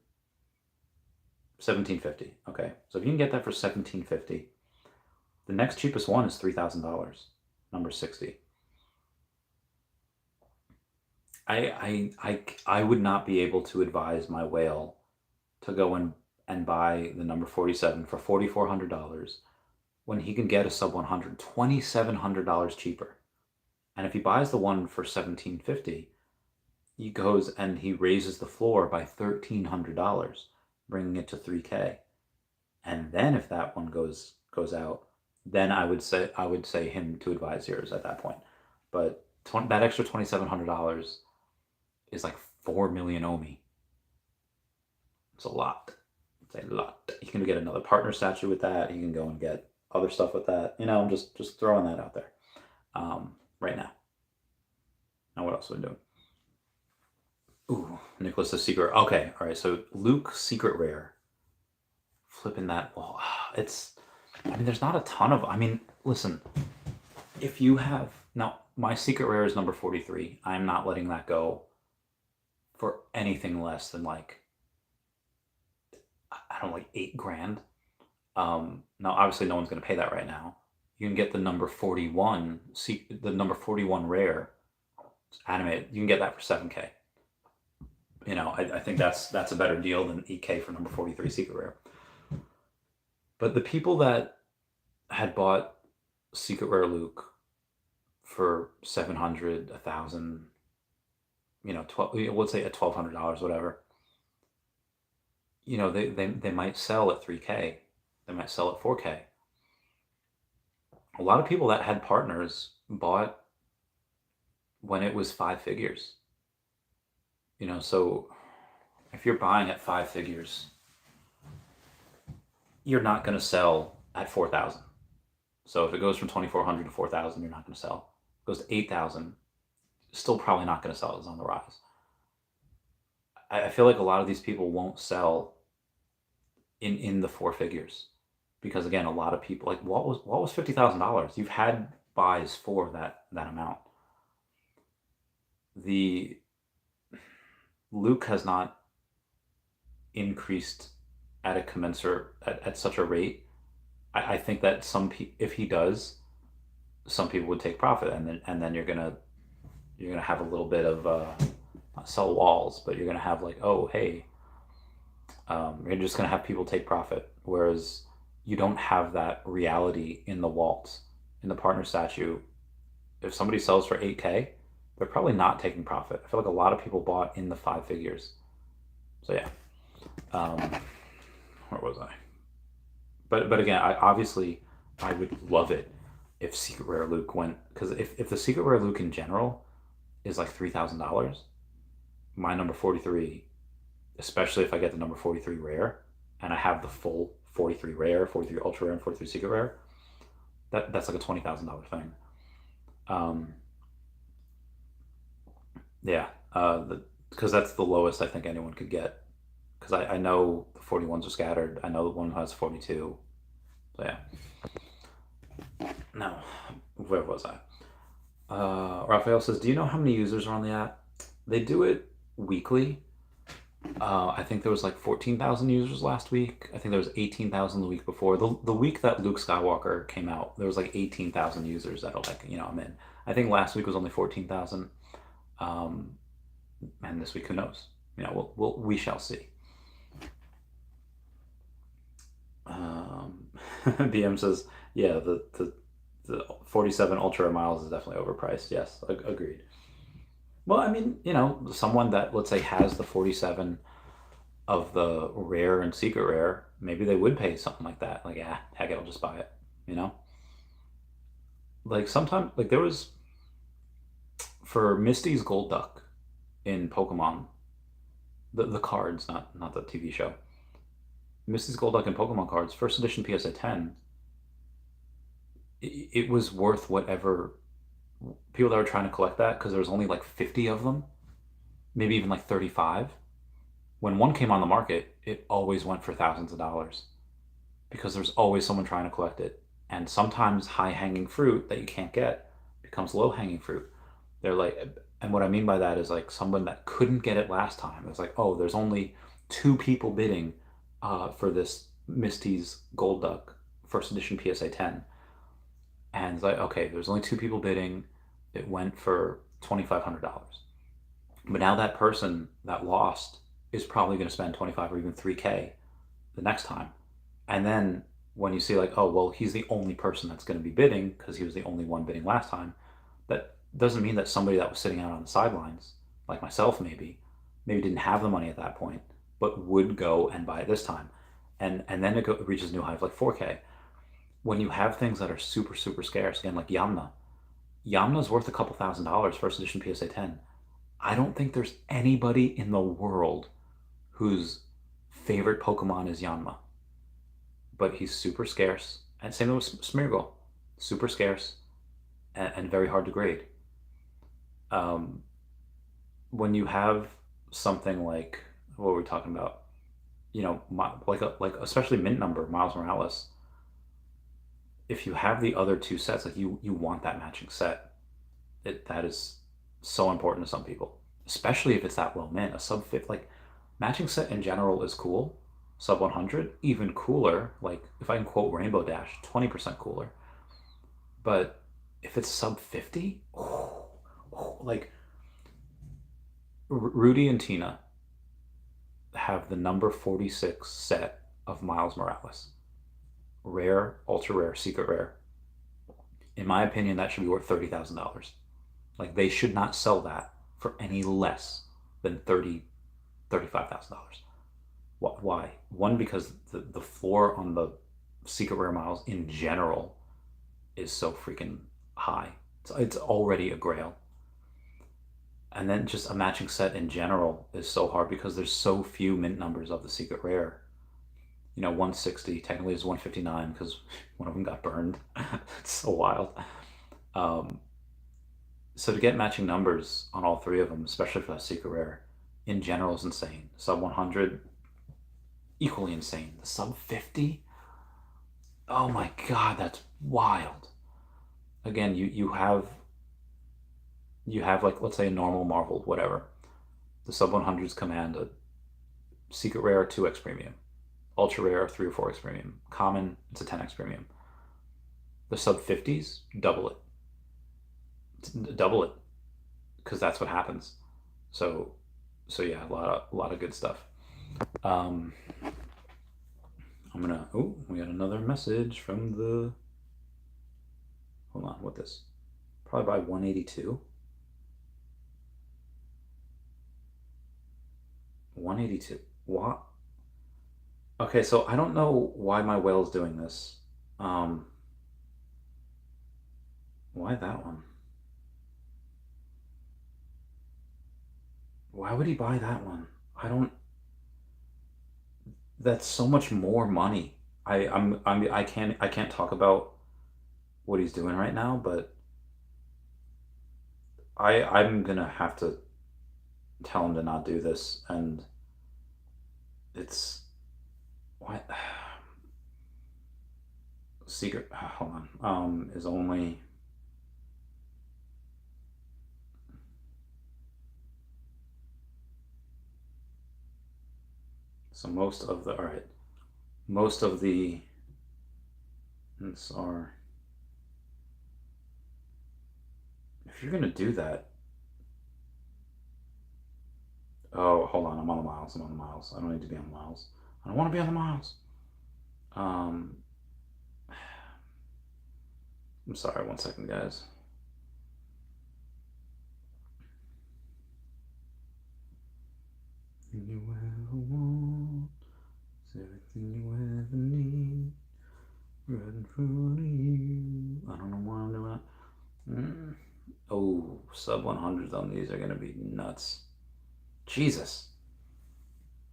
[SPEAKER 1] 1,750. Okay, so if you can get that for 1,750, the next cheapest one is $3,000, number 60. I would not be able to advise my whale to go and buy the number 47 for $4,400 when he can get a sub 100 $2,700 cheaper. And if he buys the one for 1,750, he goes and he raises the floor by $1,300, bringing it to 3K. And then if that one goes out, then I would say him to advise yours at that point. But that extra $2,700 is like 4 million Omi. It's a lot. It's a lot. You can get another partner statue with that. You can go and get other stuff with that. I'm just throwing that out there right now. Now what else are we doing? Ooh, Nicholas's secret. Okay, all right. So Luke secret rare. Flipping that wall. There's not a ton of. Listen. If you have now, my secret rare is number 43. I'm not letting that go for anything less than like, I don't know, like $8,000. Now, obviously, no one's going to pay that right now. You can get the number 41, the number 41 rare, animated. You can get that for 7K. I think that's a better deal than 8K for number 43 secret rare. But the people that had bought secret rare Luke for 700, 1,000, 12, let's say at $1,200, whatever. They might sell at 3K. They might sell at 4K. A lot of people that had partners bought when it was 5 figures. So if you're buying at 5 figures, you're not going to sell at 4,000. So if it goes from 2,400 to 4,000, you're not going to sell. If it goes to 8,000, still probably not going to sell. It's on the rise. I feel like a lot of these people won't sell in the 4 figures because, again, a lot of people, like, what was $50,000? You've had buys for that amount. The Luke has not increased at a commensurate at such a rate. I think that if he does, some people would take profit, and then you're gonna have a little bit of not sell walls, but you're gonna have like, oh hey, you're just gonna have people take profit, whereas you don't have that reality in the waltz. In the partner statue, if somebody sells for 8K, they're probably not taking profit. I feel like a lot of people bought in the 5 figures. So yeah, where was I? But again, I would love it if secret rare Luke went, because if the secret rare Luke in general is like $3,000, my number 43, especially if I get the number 43 rare and I have the full 43 rare, 43 ultra rare, and 43 secret rare, that's like a $20,000 thing. Yeah, because that's the lowest I think anyone could get. Because I know the 41s are scattered. I know the one has 42. So yeah. No, where was I? Raphael says, do you know how many users are on the app? They do it weekly. I think there was like 14,000 users last week. I think there was 18,000 the week before. The week that Luke Skywalker came out, there was like 18,000 users that are like, I'm in. I think last week was only 14,000. And this week, who knows? We shall see. BM says, yeah, the 47 ultra miles is definitely overpriced. Yes, agreed. Well, someone that, let's say, has the 47 of the rare and secret rare, maybe they would pay something like that. Like, yeah, heck it, I'll just buy it. You know, like sometimes, like there was for Misty's Gold Duck in Pokemon, the cards, not the TV show. Misty's Gold Duck in Pokemon cards, first edition PSA 10. It was worth whatever people that were trying to collect that because there was only like 50 of them, maybe even like 35. When one came on the market, it always went for thousands of dollars because there's always someone trying to collect it. And sometimes high hanging fruit that you can't get becomes low hanging fruit. They're like, and what I mean by that is like someone that couldn't get it last time. It's like, oh, there's only two people bidding for this Misty's Gold Duck first edition PSA 10. And it's like, okay, there's only two people bidding. It went for $2,500. But now that person that lost is probably going to spend 25 or even 3K the next time. And then when you see like, oh, well, he's the only person that's going to be bidding because he was the only one bidding last time, that doesn't mean that somebody that was sitting out on the sidelines, like myself maybe didn't have the money at that point, but would go and buy it this time. And then it reaches a new high of like 4K. When you have things that are super, super scarce, again, like Yamna's worth a couple $1,000s, first edition PSA 10. I don't think there's anybody in the world whose favorite Pokemon is Yanma, but he's super scarce. And same with Smeargle, super scarce and very hard to grade. Um, when you have something like what were we talking about? You know, like especially mint number Miles Morales. If you have the other two sets, like you want that matching set. That is so important to some people, especially if it's that low mint. A sub 50, like matching set in general is cool. Sub 100, even cooler. Like if I can quote Rainbow Dash, 20% cooler. But if it's sub 50, like Rudy and Tina have the number 46 set of Miles Morales. Rare, ultra rare, secret rare. In my opinion, that should be worth $30,000. Like they should not sell that for any less than $35,000. Why? One, because the floor on the secret rare miles in general is so freaking high. It's already a grail. And then just a matching set in general is so hard because there's so few mint numbers of the secret rare. You know, 160 technically is 159 because one of them got burned. It's so wild. Um, so to get matching numbers on all three of them, especially for that secret rare, in general is insane. Sub 100, equally insane. The sub 50, oh my god, that's wild. Again, you have like let's say a normal Marvel, whatever. The sub 100s command a secret rare 2x premium, ultra rare 3 or 4x premium, common it's a 10x premium. The sub 50s double it because that's what happens. So yeah, a lot of good stuff. Um, I'm gonna. Oh, we got another message from the. Hold on, what this? Probably by 182. 182. What? Okay, so I don't know why my whale's doing this. Um, why that one? Why would he buy that one? I don't. That's so much more money. I can't talk about what he's doing right now, but I'm gonna have to tell him to not do this, and it's what secret. Hold on. Is only so most of the all right. Most of the are. If you're gonna do that, oh, hold on. I'm on the miles. I'm on the miles. I don't need to be on the miles. I don't want to be on the miles. Um, I'm sorry. One second, guys. You ever want sub 100s on these are gonna be nuts. Jesus.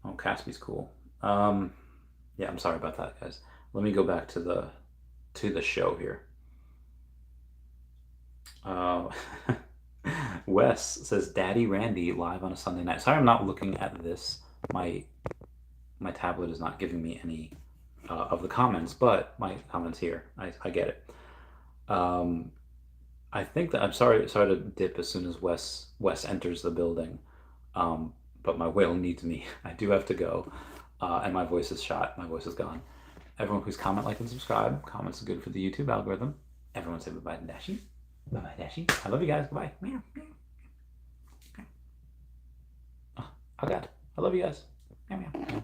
[SPEAKER 1] Oh, Caspi's cool. Yeah, I'm sorry about that, guys. Let me go back to the show here. Wes says, "Daddy Randy live on a Sunday night." Sorry, I'm not looking at this. My tablet is not giving me any of the comments, but my comments here. I get it. I think that I'm sorry to dip as soon as Wes enters the building. But my whale needs me. I do have to go. And my voice is shot. My voice is gone. Everyone please comment, like, and subscribe. Comments are good for the YouTube algorithm. Everyone say bye-bye to Dashi. Bye-bye, Dashi. I love you guys. Bye-bye. Meow, meow. Oh, God. I love you guys. Meow, meow, meow, meow.